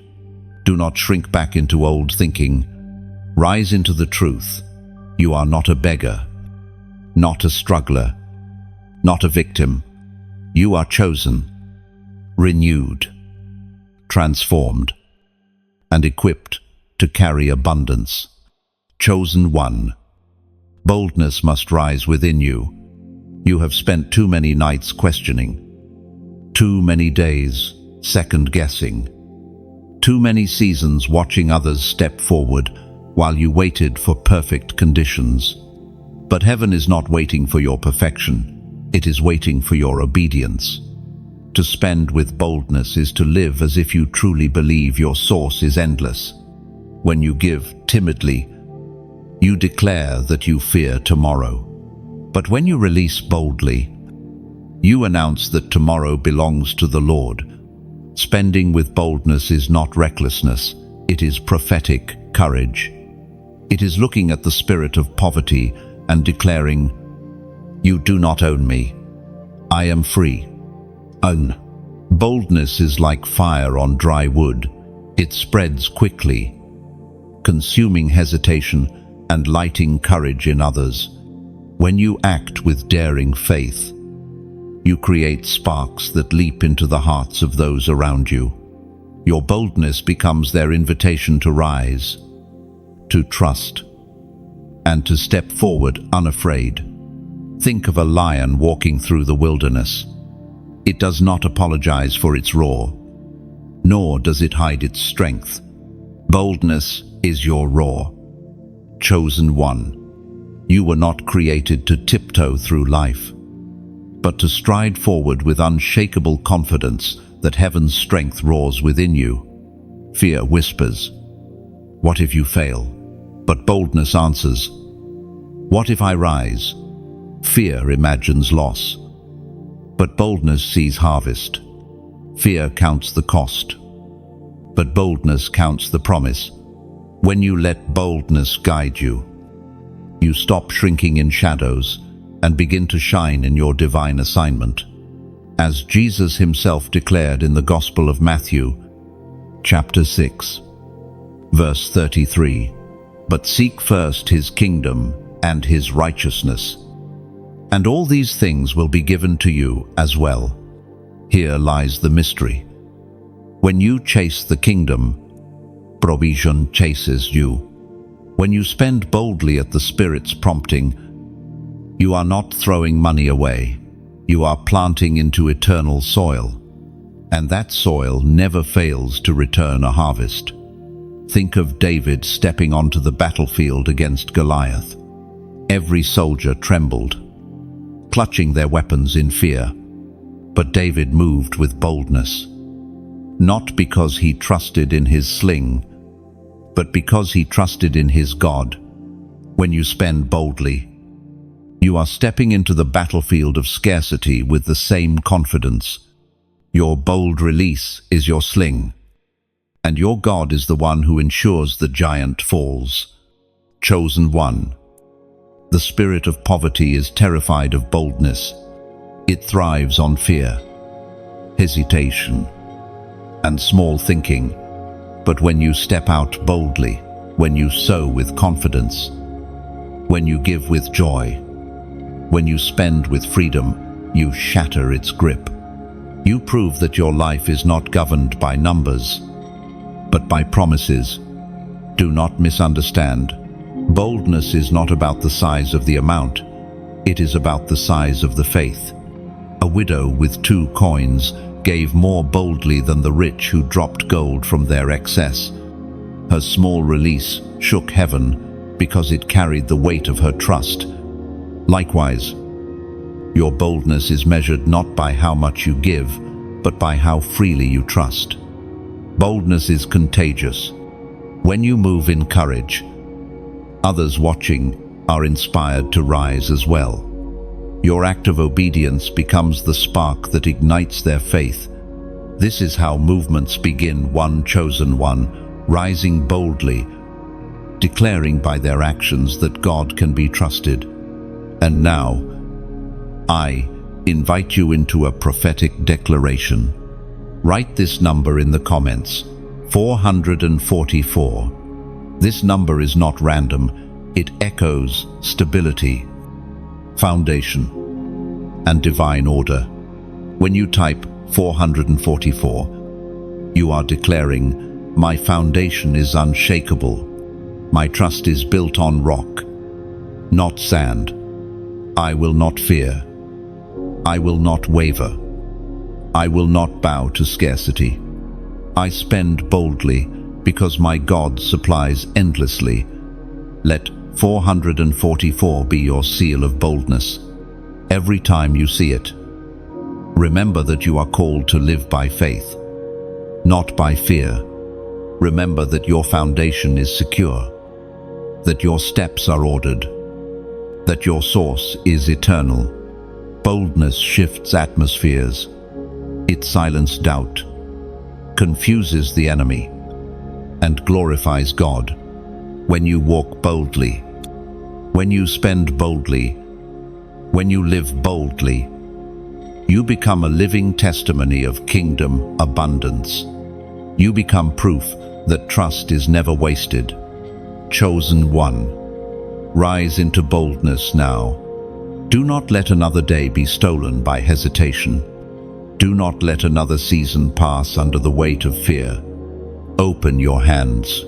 Do not shrink back into old thinking. Rise into the truth. You are not a beggar, not a struggler, not a victim. You are chosen, renewed, transformed, and equipped to carry abundance. Chosen one. Boldness must rise within you. You have spent too many nights questioning, too many days second-guessing, too many seasons watching others step forward while you waited for perfect conditions. But heaven is not waiting for your perfection. It is waiting for your obedience. To spend with boldness is to live as if you truly believe your source is endless. When you give timidly, you declare that you fear tomorrow. But when you release boldly, you announce that tomorrow belongs to the Lord. Spending with boldness is not recklessness, it is prophetic courage. It is looking at the spirit of poverty and declaring, "You do not own me. I am free." Own. Boldness is like fire on dry wood. It spreads quickly, consuming hesitation and lighting courage in others. When you act with daring faith, you create sparks that leap into the hearts of those around you. Your boldness becomes their invitation to rise, to trust, and to step forward unafraid. Think of a lion walking through the wilderness. It does not apologize for its roar, nor does it hide its strength. Boldness is your roar. Chosen one, you were not created to tiptoe through life, but to stride forward with unshakable confidence that heaven's strength roars within you. Fear whispers, "What if you fail?" But boldness answers, "What if I rise?" Fear imagines loss, but boldness sees harvest. Fear counts the cost, but boldness counts the promise. When you let boldness guide you, you stop shrinking in shadows and begin to shine in your divine assignment. As Jesus himself declared in the Gospel of Matthew, chapter 6, verse 33, "But seek first his kingdom and his righteousness, and all these things will be given to you as well." Here lies the mystery. When you chase the kingdom, provision chases you. When you spend boldly at the Spirit's prompting, you are not throwing money away. You are planting into eternal soil, and that soil never fails to return a harvest. Think of David stepping onto the battlefield against Goliath. Every soldier trembled, clutching their weapons in fear. But David moved with boldness, not because he trusted in his sling, but because he trusted in his God. When you spend boldly, you are stepping into the battlefield of scarcity with the same confidence. Your bold release is your sling, and your God is the one who ensures the giant falls. Chosen one, the spirit of poverty is terrified of boldness. It thrives on fear, hesitation, and small thinking. But when you step out boldly, when you sow with confidence, when you give with joy, when you spend with freedom, you shatter its grip. You prove that your life is not governed by numbers, but by promises. Do not misunderstand. Boldness is not about the size of the amount. It is about the size of the faith. A widow with 2 coins gave more boldly than the rich who dropped gold from their excess. Her small release shook heaven because it carried the weight of her trust. Likewise, your boldness is measured not by how much you give, but by how freely you trust. Boldness is contagious. When you move in courage, others watching are inspired to rise as well. Your act of obedience becomes the spark that ignites their faith. This is how movements begin. One chosen one, rising boldly, declaring by their actions that God can be trusted. And now, I invite you into a prophetic declaration. Write this number in the comments, 444. This number is not random. It echoes stability, foundation, and divine order. When you type 444, you are declaring, "My foundation is unshakable. My trust is built on rock, not sand. I will not fear. I will not waver. I will not bow to scarcity. I spend boldly because my God supplies endlessly." Let 444 be your seal of boldness. Every time you see it, remember that you are called to live by faith, not by fear. Remember that your foundation is secure, that your steps are ordered, that your source is eternal. Boldness shifts atmospheres. It silences doubt, confuses the enemy, and glorifies God. When you walk boldly, when you spend boldly, when you live boldly, you become a living testimony of kingdom abundance. You become proof that trust is never wasted. Chosen one, rise into boldness now. Do not let another day be stolen by hesitation. Do not let another season pass under the weight of fear. Open your hands.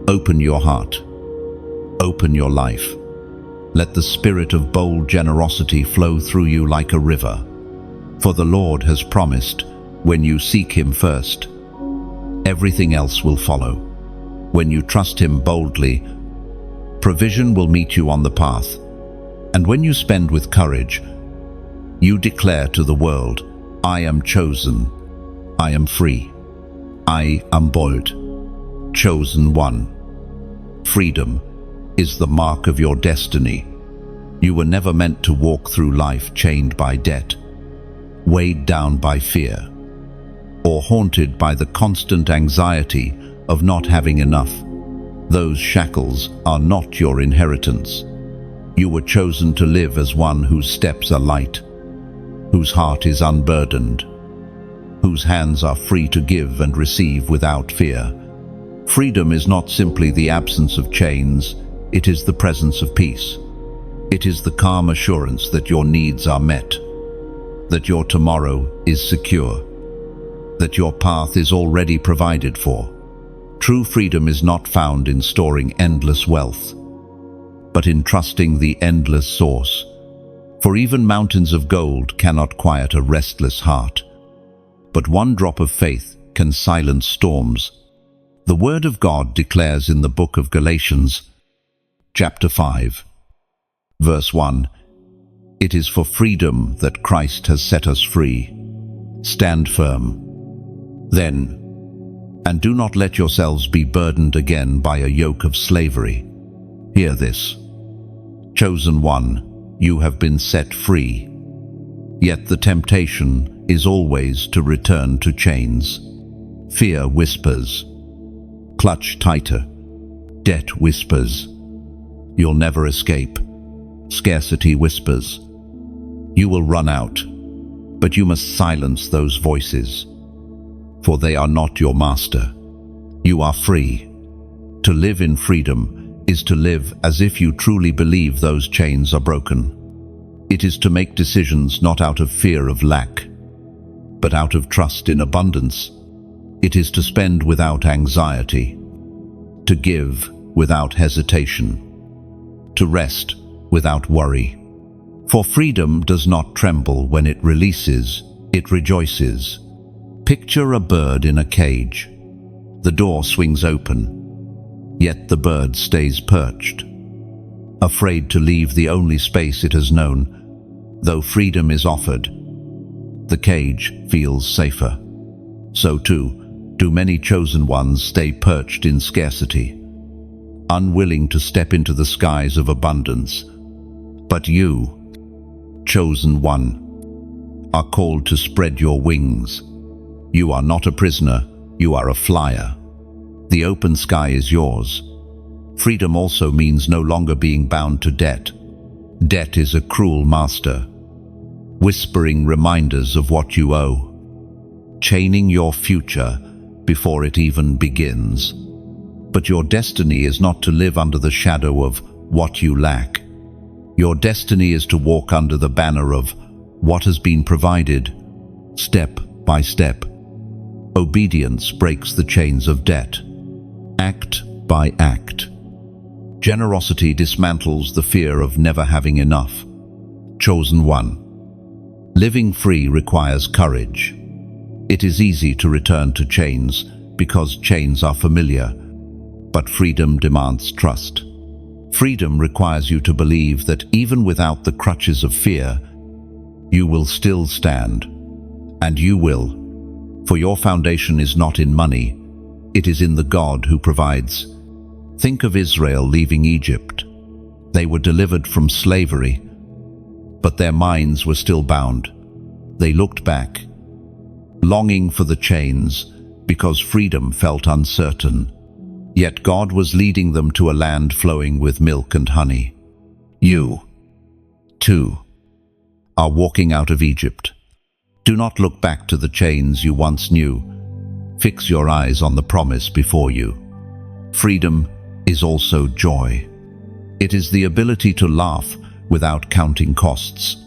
Open your heart. Open your life. Let the spirit of bold generosity flow through you like a river. For the Lord has promised, when you seek Him first, everything else will follow. When you trust Him boldly, provision will meet you on the path. And when you spend with courage, you declare to the world, I am chosen, I am free, I am bold, chosen one. Freedom is the mark of your destiny. You were never meant to walk through life chained by debt, weighed down by fear, or haunted by the constant anxiety of not having enough. Those shackles are not your inheritance. You were chosen to live as one whose steps are light, whose heart is unburdened, whose hands are free to give and receive without fear. Freedom is not simply the absence of chains, it is the presence of peace. It is the calm assurance that your needs are met, that your tomorrow is secure, that your path is already provided for. True freedom is not found in storing endless wealth, but in trusting the endless source. For even mountains of gold cannot quiet a restless heart, but one drop of faith can silence storms. The Word of God declares in the book of Galatians, chapter 5, verse 1, "It is for freedom that Christ has set us free. Stand firm, then, and do not let yourselves be burdened again by a yoke of slavery." Hear this. Chosen one, you have been set free. Yet the temptation is always to return to chains. Fear whispers, clutch tighter. Debt whispers, you'll never escape. Scarcity whispers, you will run out. But you must silence those voices, for they are not your master. You are free. To live in freedom is to live as if you truly believe those chains are broken. It is to make decisions not out of fear of lack, but out of trust in abundance. It is to spend without anxiety, to give without hesitation, to rest without worry. For freedom does not tremble when it releases, it rejoices. Picture a bird in a cage. The door swings open, yet the bird stays perched, afraid to leave the only space it has known. Though freedom is offered, the cage feels safer. So too, do many chosen ones stay perched in scarcity, unwilling to step into the skies of abundance. But you, chosen one, are called to spread your wings. You are not a prisoner, you are a flyer. The open sky is yours. Freedom also means no longer being bound to debt. Debt is a cruel master, whispering reminders of what you owe, chaining your future before it even begins. But your destiny is not to live under the shadow of what you lack. Your destiny is to walk under the banner of what has been provided, step by step. Obedience breaks the chains of debt, act by act. Generosity dismantles the fear of never having enough. Chosen one. Living free requires courage. It is easy to return to chains because chains are familiar, but freedom demands trust. Freedom requires you to believe that even without the crutches of fear, you will still stand. And you will. For your foundation is not in money, it is in the God who provides. Think of Israel leaving Egypt. They were delivered from slavery, but their minds were still bound. They looked back, longing for the chains because freedom felt uncertain. Yet God was leading them to a land flowing with milk and honey. You, too, are walking out of Egypt. Do not look back to the chains you once knew. Fix your eyes on the promise before you. Freedom is also joy. It is the ability to laugh without counting costs,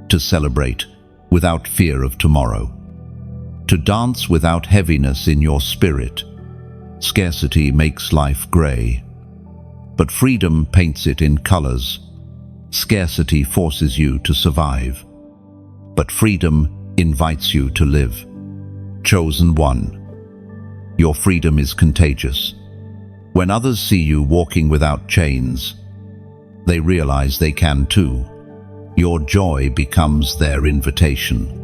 to celebrate without fear of tomorrow, to dance without heaviness in your spirit. Scarcity makes life gray, but freedom paints it in colors. Scarcity forces you to survive, but freedom invites you to live. Chosen one, your freedom is contagious. When others see you walking without chains, they realize they can too. Your joy becomes their invitation.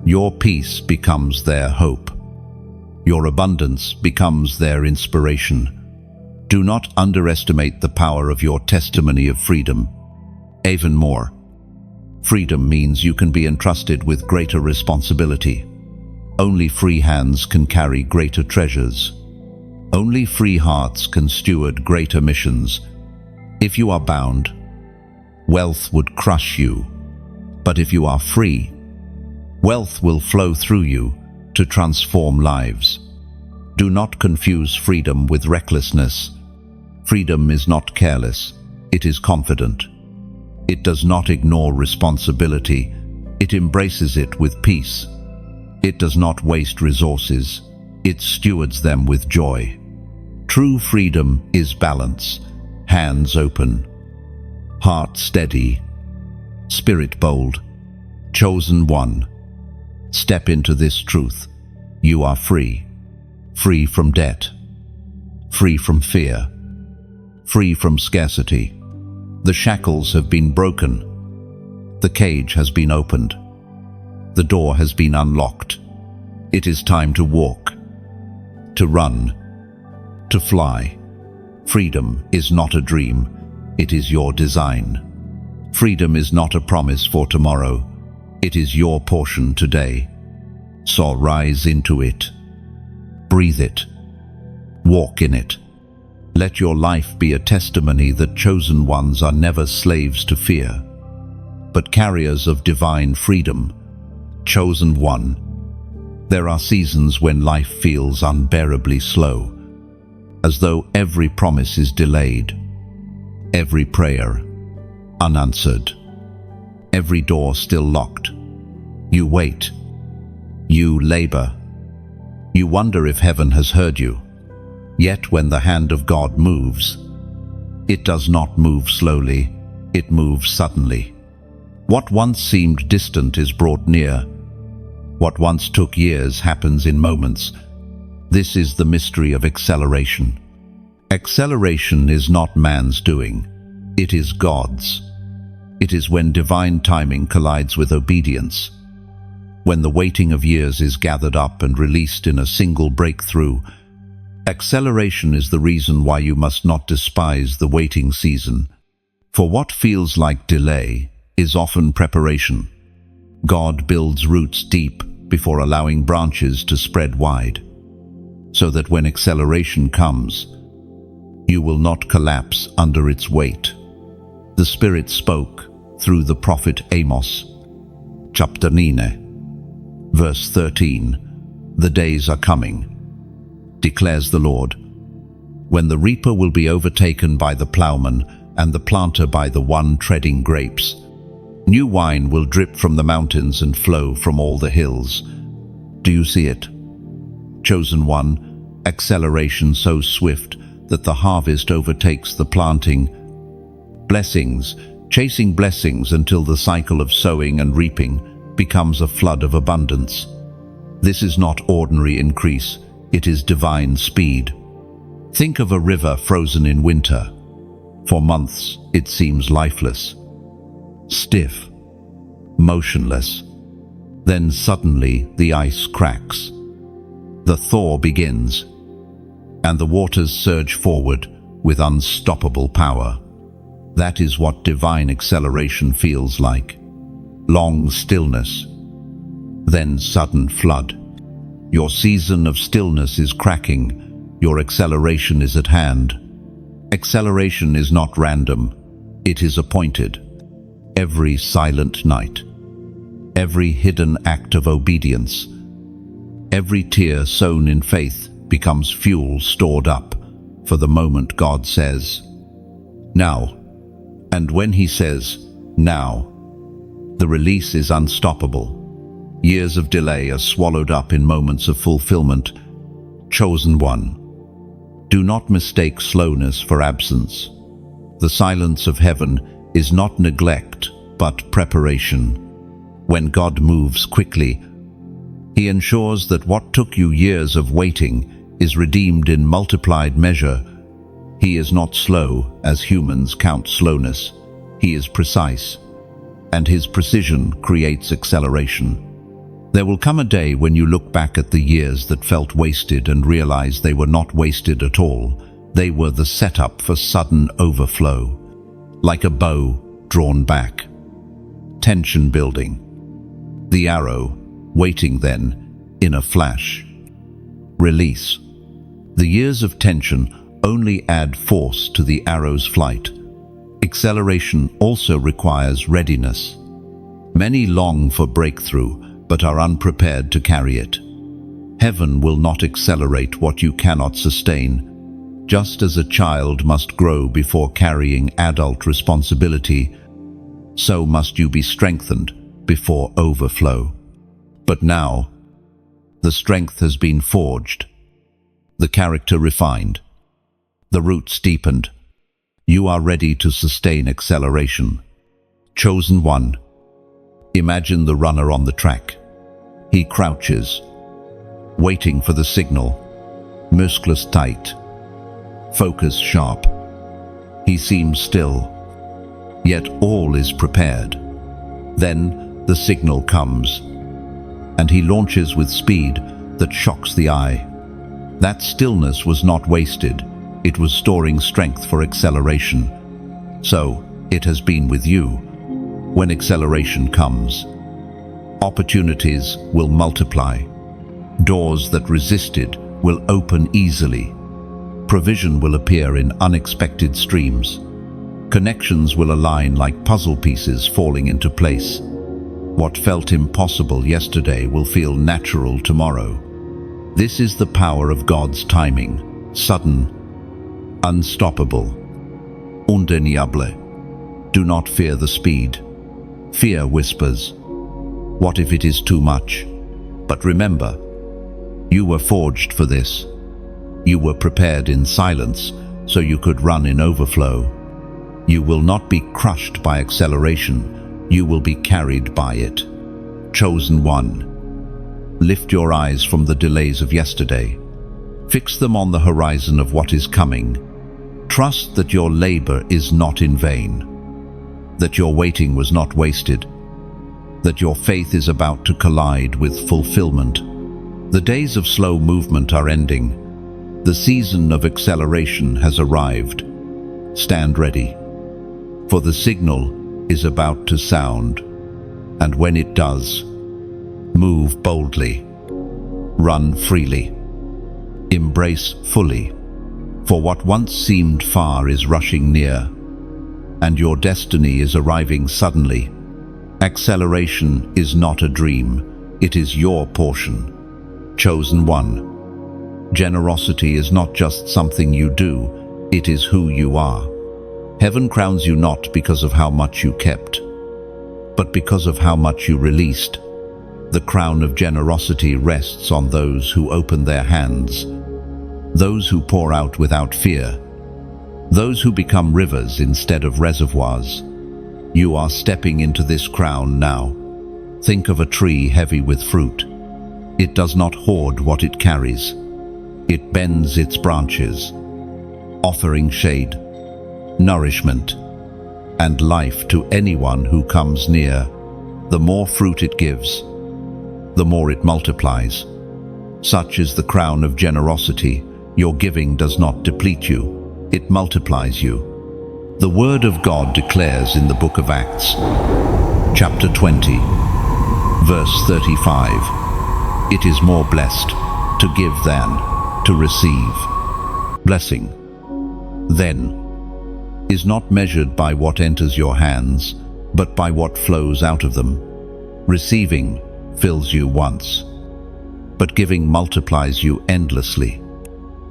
Your peace becomes their hope. Your abundance becomes their inspiration. Do not underestimate the power of your testimony of freedom. Even more, freedom means you can be entrusted with greater responsibility. Only free hands can carry greater treasures. Only free hearts can steward greater missions. If you are bound, wealth would crush you. But if you are free, wealth will flow through you to transform lives. Do not confuse freedom with recklessness. Freedom is not careless, it is confident. It does not ignore responsibility, it embraces it with peace. It does not waste resources, it stewards them with joy. True freedom is balance, hands open, heart steady, spirit bold, chosen one. Step into this truth. You are free. Free from debt. Free from fear. Free from scarcity. The shackles have been broken. The cage has been opened. The door has been unlocked. It is time to walk, to run, to fly. Freedom is not a dream, it is your design. Freedom is not a promise for tomorrow, it is your portion today. So rise into it. Breathe it. Walk in it. Let your life be a testimony that chosen ones are never slaves to fear, but carriers of divine freedom. Chosen one. There are seasons when life feels unbearably slow, as though every promise is delayed, every prayer unanswered, every door still locked. You wait. You labor. You wonder if heaven has heard you. Yet when the hand of God moves, it does not move slowly, it moves suddenly. What once seemed distant is brought near. What once took years happens in moments. This is the mystery of acceleration. Acceleration is not man's doing, it is God's. It is when divine timing collides with obedience. When the waiting of years is gathered up and released in a single breakthrough. Acceleration is the reason why you must not despise the waiting season. For what feels like delay is often preparation. God builds roots deep before allowing branches to spread wide, so that when acceleration comes, you will not collapse under its weight. The Spirit spoke through the prophet Amos, chapter 9, verse 13. The days are coming, declares the Lord, when the reaper will be overtaken by the plowman and the planter by the one treading grapes. New wine will drip from the mountains and flow from all the hills. Do you see it? Chosen one, acceleration so swift that the harvest overtakes the planting. Blessings, chasing blessings until the cycle of sowing and reaping becomes a flood of abundance. This is not ordinary increase, it is divine speed. Think of a river frozen in winter. For months it seems lifeless, stiff, motionless. Then suddenly the ice cracks. The thaw begins, and the waters surge forward with unstoppable power. That is what divine acceleration feels like. Long stillness, then sudden flood. Your season of stillness is cracking, your acceleration is at hand. Acceleration is not random, it is appointed. Every silent night, every hidden act of obedience, every tear sown in faith becomes fuel stored up for the moment God says, now. And when He says, now, the release is unstoppable. Years of delay are swallowed up in moments of fulfillment. Chosen one, do not mistake slowness for absence. The silence of heaven is not neglect, but preparation. When God moves quickly, He ensures that what took you years of waiting is redeemed in multiplied measure He is not slow, as humans count slowness. He is precise, and his precision creates acceleration. There will come a day when you look back at the years that felt wasted and realize they were not wasted at all. They were the setup for sudden overflow, like a bow drawn back. Tension building. The arrow, waiting then, in a flash. Release. The years of tension only add force to the arrow's flight. Acceleration also requires readiness. Many long for breakthrough, but are unprepared to carry it. Heaven will not accelerate what you cannot sustain. Just as a child must grow before carrying adult responsibility, so must you be strengthened before overflow. But now, the strength has been forged, the character refined, the roots deepened. You are ready to sustain acceleration. Chosen one. Imagine the runner on the track. He crouches, waiting for the signal, muscles tight, focus sharp. He seems still, yet all is prepared. Then the signal comes, and he launches with speed that shocks the eye. That stillness was not wasted. It was storing strength for acceleration. So it has been with you. When acceleration comes, opportunities will multiply. Doors that resisted will open easily. Provision will appear in unexpected streams. Connections will align like puzzle pieces falling into place. What felt impossible yesterday will feel natural tomorrow. This is the power of God's timing, sudden, unstoppable, undeniable. Do not fear the speed. Fear whispers, "What if it is too much?" But remember, you were forged for this. You were prepared in silence so you could run in overflow. You will not be crushed by acceleration. You will be carried by it. Chosen one. Lift your eyes from the delays of yesterday. Fix them on the horizon of what is coming. Trust that your labor is not in vain, that your waiting was not wasted, that your faith is about to collide with fulfillment. The days of slow movement are ending. The season of acceleration has arrived. Stand ready, for the signal is about to sound, and when it does, move boldly, run freely, embrace fully, for what once seemed far is rushing near, and your destiny is arriving suddenly. Acceleration is not a dream, it is your portion. Chosen one. Generosity is not just something you do, it is who you are. Heaven crowns you not because of how much you kept, but because of how much you released. The crown of generosity rests on those who open their hands, those who pour out without fear, those who become rivers instead of reservoirs. You are stepping into this crown now. Think of a tree heavy with fruit. It does not hoard what it carries. It bends its branches, offering shade, nourishment, and life to anyone who comes near. The more fruit it gives, the more it multiplies. Such is the crown of generosity. Your giving does not deplete you, it multiplies you. The Word of God declares in the book of Acts, chapter 20, verse 35, "It is more blessed to give than to receive." Blessing, then, is not measured by what enters your hands, but by what flows out of them. Receiving fills you once, but giving multiplies you endlessly.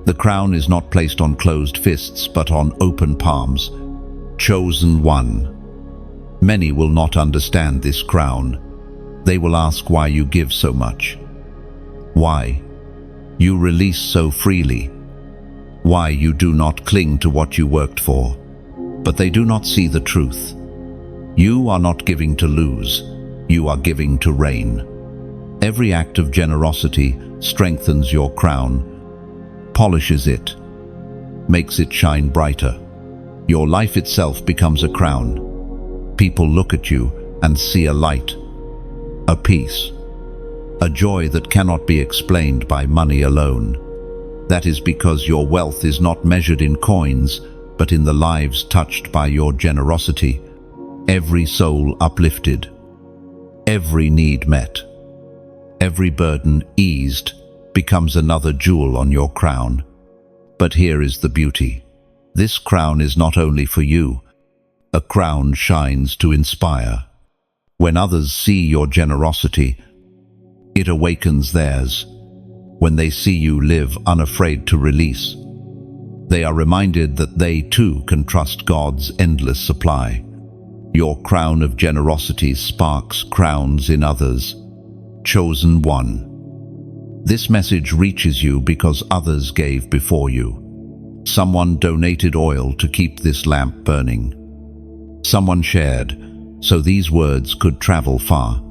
The crown is not placed on closed fists, but on open palms. Chosen one. Many will not understand this crown. They will ask why you give so much, why you release so freely, why you do not cling to what you worked for. But they do not see the truth. You are not giving to lose, you are giving to reign. Every act of generosity strengthens your crown, polishes it, makes it shine brighter. Your life itself becomes a crown. People look at you and see a light, a peace, a joy that cannot be explained by money alone. That is because your wealth is not measured in coins, but in the lives touched by your generosity. Every soul uplifted, every need met, every burden eased becomes another jewel on your crown. But here is the beauty. This crown is not only for you. A crown shines to inspire. When others see your generosity, it awakens theirs. When they see you live unafraid to release, they are reminded that they too can trust God's endless supply. Your crown of generosity sparks crowns in others. Chosen one. This message reaches you because others gave before you. Someone donated oil to keep this lamp burning. Someone shared so these words could travel far.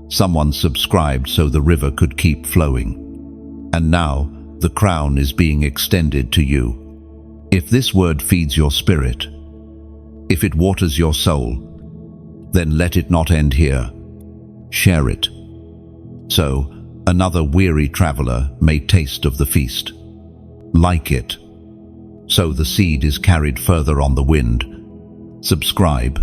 Someone subscribed so the river could keep flowing. And now the crown is being extended to you. If this word feeds your spirit, if it waters your soul, then let it not end here. Share it, so another weary traveler may taste of the feast. Like it, so the seed is carried further on the wind. Subscribe,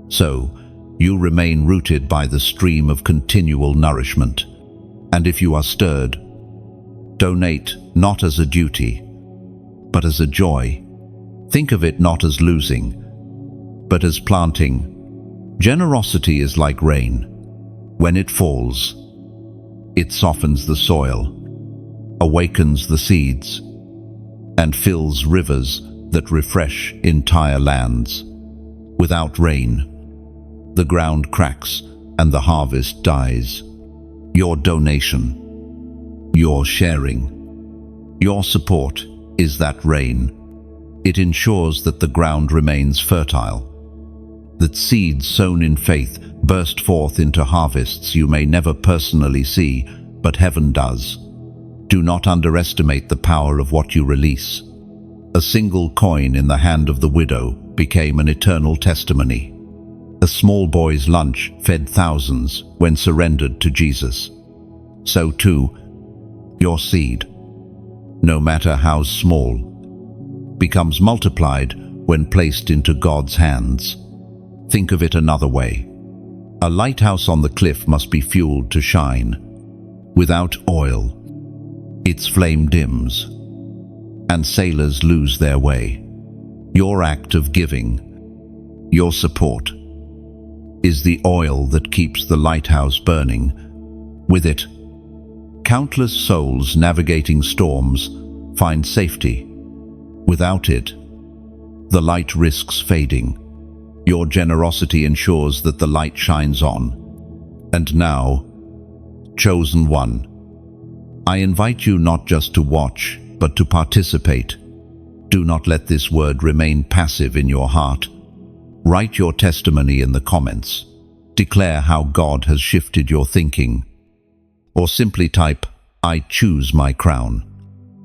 so you remain rooted by the stream of continual nourishment. And if you are stirred, donate not as a duty, but as a joy. Think of it not as losing, but as planting. Generosity is like rain. When it falls, it softens the soil, awakens the seeds, and fills rivers that refresh entire lands. Without rain, the ground cracks and the harvest dies. Your donation, your sharing, your support is that rain. It ensures that the ground remains fertile, that seeds sown in faith burst forth into harvests you may never personally see, but heaven does. Do not underestimate the power of what you release. A single coin in the hand of the widow became an eternal testimony. A small boy's lunch fed thousands when surrendered to Jesus. So too, your seed, no matter how small, becomes multiplied when placed into God's hands. Think of it another way. A lighthouse on the cliff must be fueled to shine. Without oil, its flame dims, and sailors lose their way. Your act of giving, your support, is the oil that keeps the lighthouse burning. With it, countless souls navigating storms find safety. Without it, the light risks fading. Your generosity ensures that the light shines on. And now, chosen one, I invite you not just to watch, but to participate. Do not let this word remain passive in your heart. Write your testimony in the comments. Declare how God has shifted your thinking. Or simply type, I choose my crown.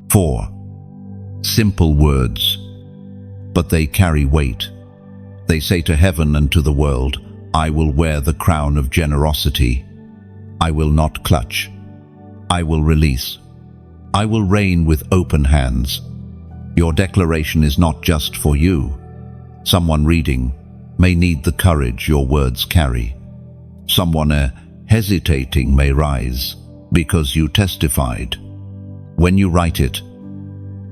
4. Simple words, but they carry weight. They say to heaven and to the world, I will wear the crown of generosity. I will not clutch. I will release. I will reign with open hands. Your declaration is not just for you. Someone reading may need the courage your words carry. Someone hesitating may rise because you testified. When you write it,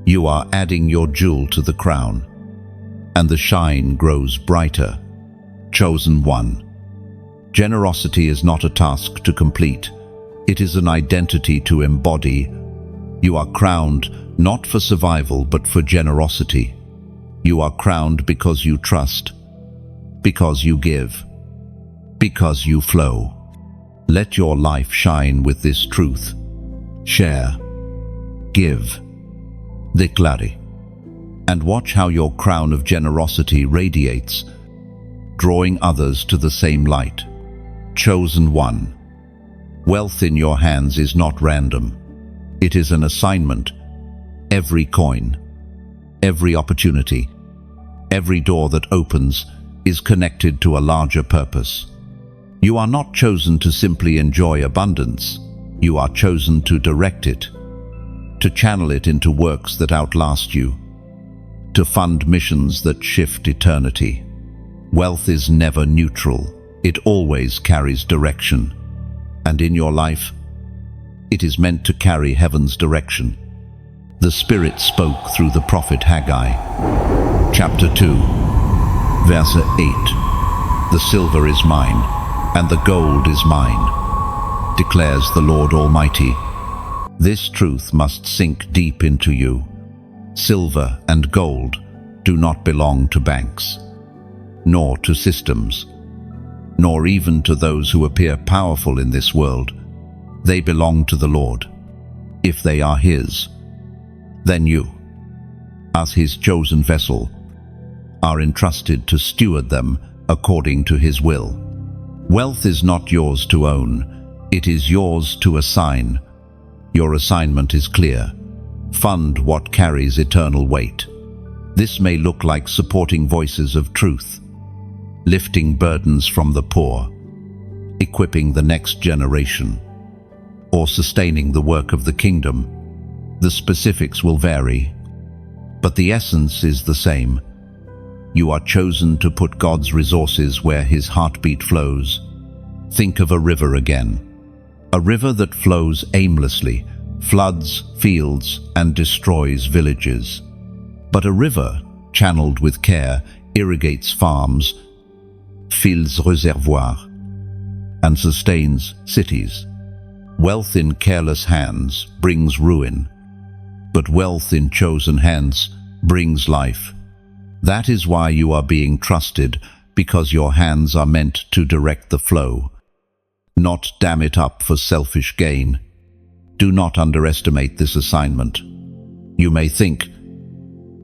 you are adding your jewel to the crown, and the shine grows brighter. Chosen one. Generosity is not a task to complete. It is an identity to embody. You are crowned not for survival but for generosity. You are crowned because you trust, because you give, because you flow. Let your life shine with this truth. Share, give, declare, and watch how your crown of generosity radiates, drawing others to the same light. Chosen one. Wealth in your hands is not random. It is an assignment. Every coin, Every opportunity, every door that opens is connected to a larger purpose. You are not chosen to simply enjoy abundance. You are chosen to direct it, to channel it into works that outlast you, to fund missions that shift eternity. Wealth is never neutral. It always carries direction. And in your life, it is meant to carry heaven's direction. The Spirit spoke through the prophet Haggai. Chapter 2, verse 8. The silver is mine, and the gold is mine, declares the Lord Almighty. This truth must sink deep into you. Silver and gold do not belong to banks, nor to systems, nor even to those who appear powerful in this world. They belong to the Lord. If they are His, then you, as His chosen vessel, are entrusted to steward them according to His will. Wealth is not yours to own, it is yours to assign. Your assignment is clear. Fund what carries eternal weight. This may look like supporting voices of truth, lifting burdens from the poor, equipping the next generation, or sustaining the work of the kingdom. The specifics will vary, but the essence is the same. You are chosen to put God's resources where His heartbeat flows. Think of a river again. A river that flows aimlessly, floods fields and destroys villages. But a river, channeled with care, irrigates farms, fills réservoirs, and sustains cities. Wealth in careless hands brings ruin, but wealth in chosen hands brings life. That is why you are being trusted, because your hands are meant to direct the flow, not dam it up for selfish gain. Do not underestimate this assignment. You may think,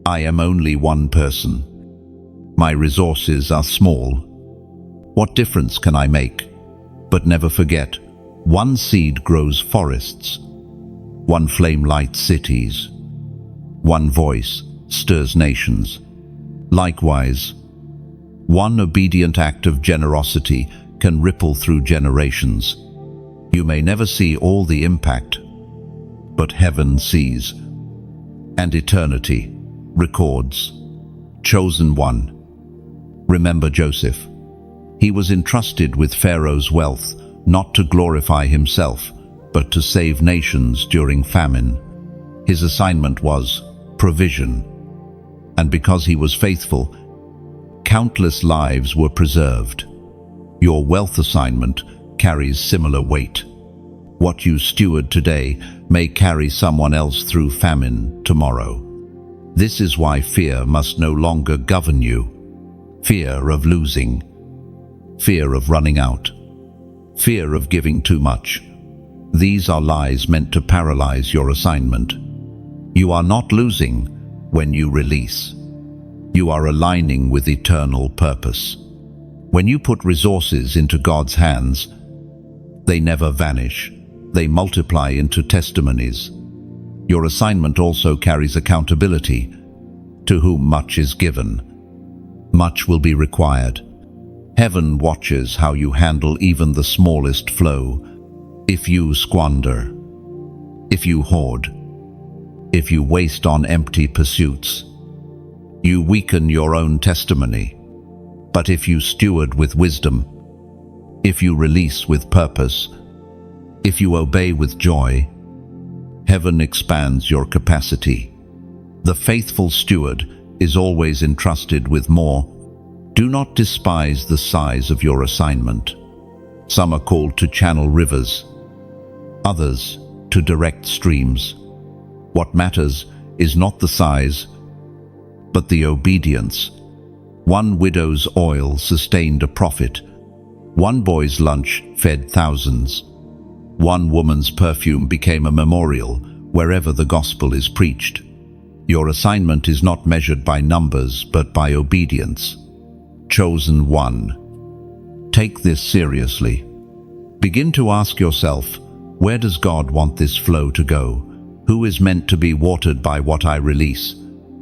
I am only one person. My resources are small. What difference can I make? But never forget, one seed grows forests. One flame lights cities. One voice stirs nations. Likewise, one obedient act of generosity can ripple through generations. You may never see all the impact, but heaven sees, and eternity records. Chosen one. Remember Joseph. He was entrusted with Pharaoh's wealth, not to glorify himself, but to save nations during famine. His assignment was provision, and because he was faithful, countless lives were preserved. Your wealth assignment carries similar weight. What you steward today may carry someone else through famine tomorrow. This is why fear must no longer govern you. Fear of losing, fear of running out, fear of giving too much. These are lies meant to paralyze your assignment. You are not losing when you release. You are aligning with eternal purpose. When you put resources into God's hands, they never vanish. They multiply into testimonies. Your assignment also carries accountability. To whom much is given, much will be required. Heaven watches how you handle even the smallest flow. If you squander, if you hoard, if you waste on empty pursuits, you weaken your own testimony. But if you steward with wisdom, if you release with purpose, if you obey with joy, heaven expands your capacity. The faithful steward is always entrusted with more. Do not despise the size of your assignment. Some are called to channel rivers, others to direct streams. What matters is not the size, but the obedience. One widow's oil sustained a prophet. One boy's lunch fed thousands. One woman's perfume became a memorial wherever the gospel is preached. Your assignment is not measured by numbers, but by obedience. Chosen one. Take this seriously. Begin to ask yourself, where does God want this flow to go? Who is meant to be watered by what I release?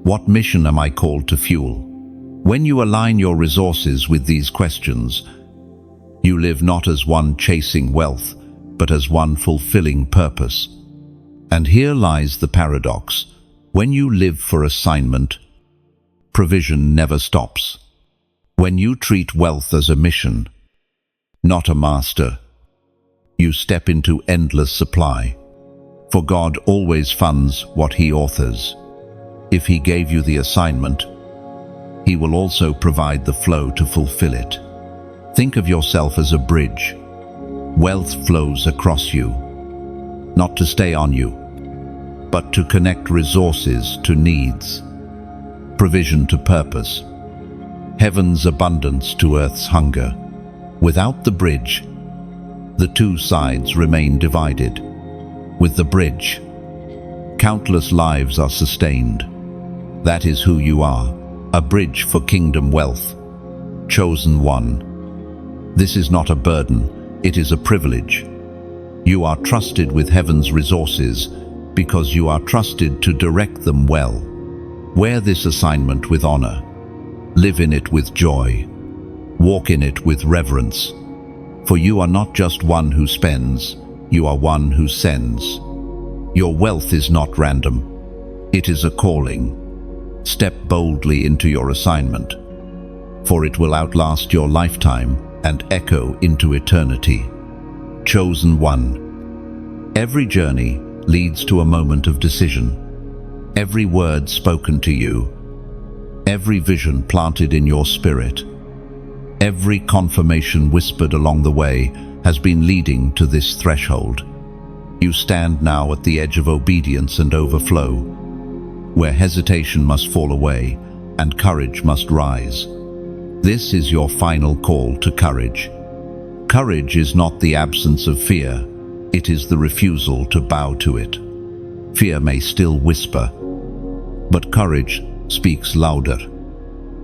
What mission am I called to fuel? When you align your resources with these questions, you live not as one chasing wealth, but as one fulfilling purpose. And here lies the paradox. When you live for assignment, provision never stops. When you treat wealth as a mission, not a master, you step into endless supply. For God always funds what He authors. If He gave you the assignment, He will also provide the flow to fulfill it. Think of yourself as a bridge. Wealth flows across you, not to stay on you, but to connect resources to needs, provision to purpose, heaven's abundance to earth's hunger. Without the bridge, the two sides remain divided. With the bridge, countless lives are sustained. That is who you are, a bridge for kingdom wealth, chosen one. This is not a burden, it is a privilege. You are trusted with heaven's resources because you are trusted to direct them well. Wear this assignment with honor. Live in it with joy. Walk in it with reverence. For you are not just one who spends, you are one who sends. Your wealth is not random. It is a calling. Step boldly into your assignment, for it will outlast your lifetime and echo into eternity. Chosen one. Every journey leads to a moment of decision. Every word spoken to you, every vision planted in your spirit, every confirmation whispered along the way has been leading to this threshold. You stand now at the edge of obedience and overflow, where hesitation must fall away and courage must rise. This is your final call to courage. Courage is not the absence of fear, it is the refusal to bow to it. Fear may still whisper, but courage speaks louder.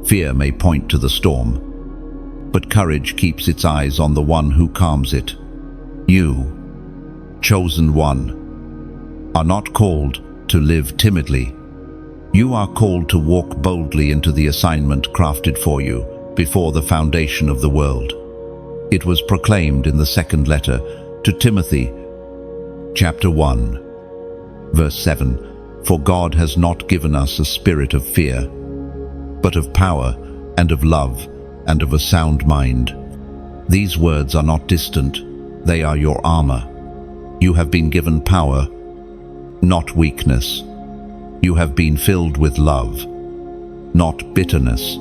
Fear may point to the storm, but courage keeps its eyes on the one who calms it. You, chosen one, are not called to live timidly. You are called to walk boldly into the assignment crafted for you before the foundation of the world. It was proclaimed in the second letter to Timothy, chapter 1, verse 7, "For God has not given us a spirit of fear, but of power and of love and of a sound mind." These words are not distant, they are your armor. You have been given power, not weakness. You have been filled with love, not bitterness.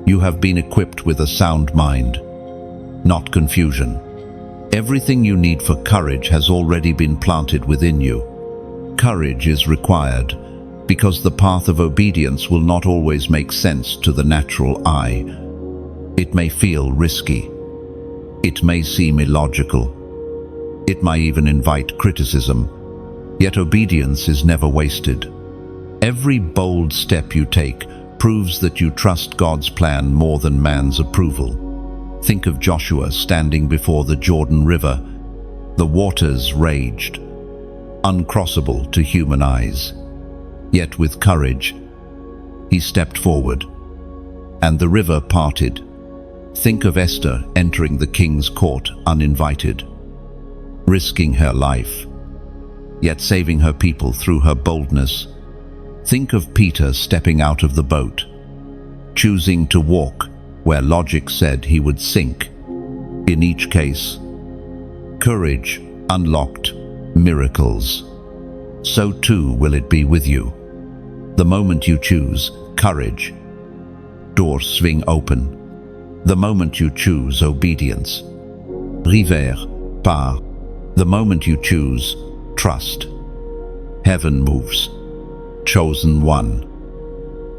You have been equipped with a sound mind, not confusion. Everything you need for courage has already been planted within you. Courage is required because the path of obedience will not always make sense to the natural eye. It may feel risky. It may seem illogical. It may even invite criticism. Yet obedience is never wasted. Every bold step you take proves that you trust God's plan more than man's approval. Think of Joshua standing before the Jordan River. The waters raged, uncrossable to human eyes. Yet with courage, he stepped forward, and the river parted. Think of Esther entering the king's court uninvited, risking her life, yet saving her people through her boldness. Think of Peter stepping out of the boat, choosing to walk where logic said he would sink. In each case, courage unlocked miracles. So too will it be with you. The moment you choose courage, doors swing open. The moment you choose obedience, rivière part. The moment you choose trust, heaven moves. Chosen one.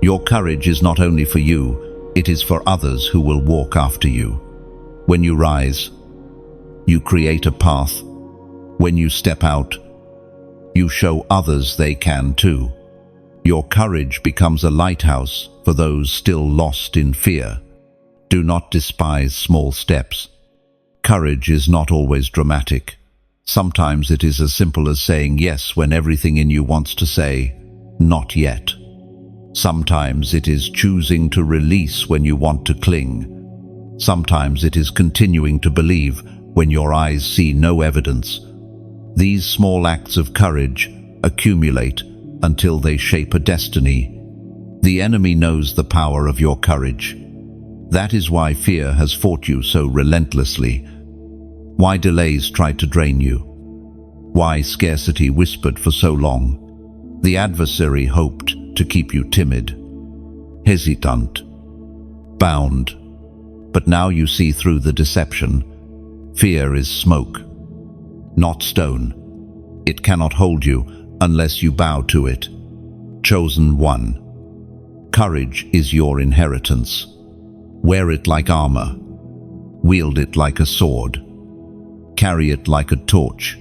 Your courage is not only for you, it is for others who will walk after you. When you rise, you create a path. When you step out, you show others they can too. Your courage becomes a lighthouse for those still lost in fear. Do not despise small steps. Courage is not always dramatic. Sometimes it is as simple as saying yes when everything in you wants to say, not yet. Sometimes it is choosing to release when you want to cling. Sometimes it is continuing to believe when your eyes see no evidence. These small acts of courage accumulate until they shape a destiny. The enemy knows the power of your courage. That is why fear has fought you so relentlessly. Why delays tried to drain you. Why scarcity whispered for so long. The adversary hoped to keep you timid, hesitant, bound. But now you see through the deception. Fear is smoke, not stone. It cannot hold you unless you bow to it. Chosen one. Courage is your inheritance. Wear it like armor. Wield it like a sword. Carry it like a torch.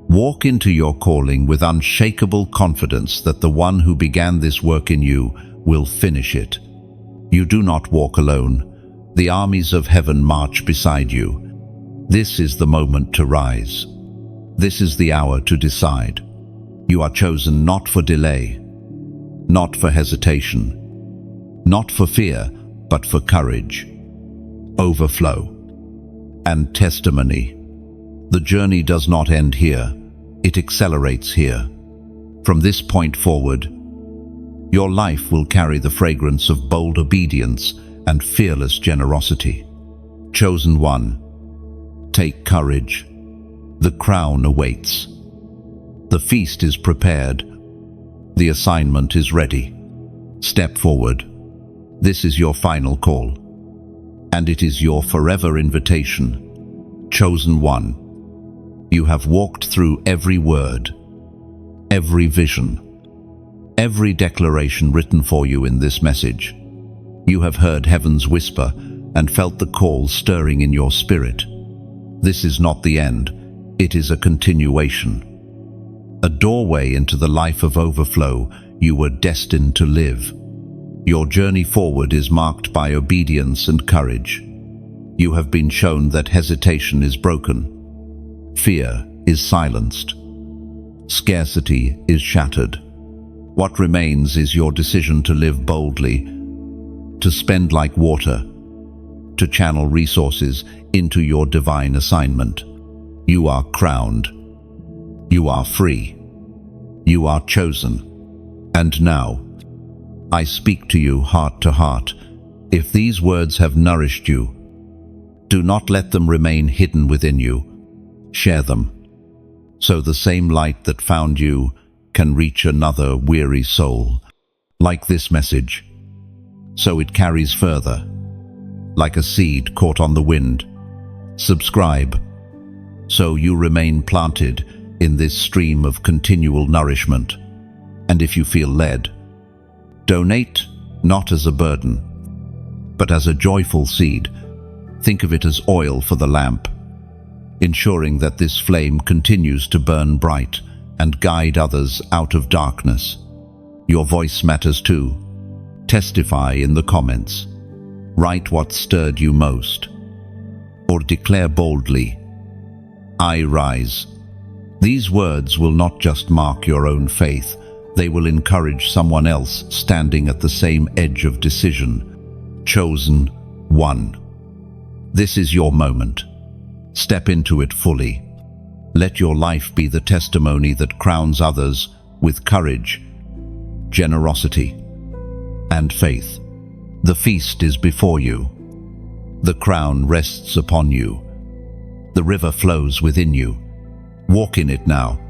Walk into your calling with unshakable confidence that the one who began this work in you will finish it. You do not walk alone. The armies of heaven march beside you. This is the moment to rise. This is the hour to decide. You are chosen not for delay, not for hesitation, not for fear, but for courage, overflow, and testimony. The journey does not end here. It accelerates here. From this point forward, your life will carry the fragrance of bold obedience and fearless generosity. Chosen one, take courage. The crown awaits. The feast is prepared. The assignment is ready. Step forward. This is your final call, and it is your forever invitation. Chosen one. You have walked through every word, every vision, every declaration written for you in this message. You have heard heaven's whisper and felt the call stirring in your spirit. This is not the end, it is a continuation. A doorway into the life of overflow you were destined to live. Your journey forward is marked by obedience and courage. You have been shown that hesitation is broken. Fear is silenced. Scarcity is shattered. What remains is your decision to live boldly, to spend like water, to channel resources into your divine assignment. You are crowned. You are free. You are chosen. And now, I speak to you heart to heart. If these words have nourished you, do not let them remain hidden within you. Share them, so the same light that found you can reach another weary soul. Like this message, so it carries further, like a seed caught on the wind. Subscribe, so you remain planted in this stream of continual nourishment. And if you feel led, donate not as a burden, but as a joyful seed. Think of it as oil for the lamp, ensuring that this flame continues to burn bright and guide others out of darkness. Your voice matters too. Testify in the comments. Write what stirred you most. Or declare boldly, I rise. These words will not just mark your own faith, they will encourage someone else standing at the same edge of decision. Chosen one. This is your moment. Step into it fully. Let your life be the testimony that crowns others with courage, generosity, and faith. The feast is before you. The crown rests upon you. The river flows within you. Walk in it now.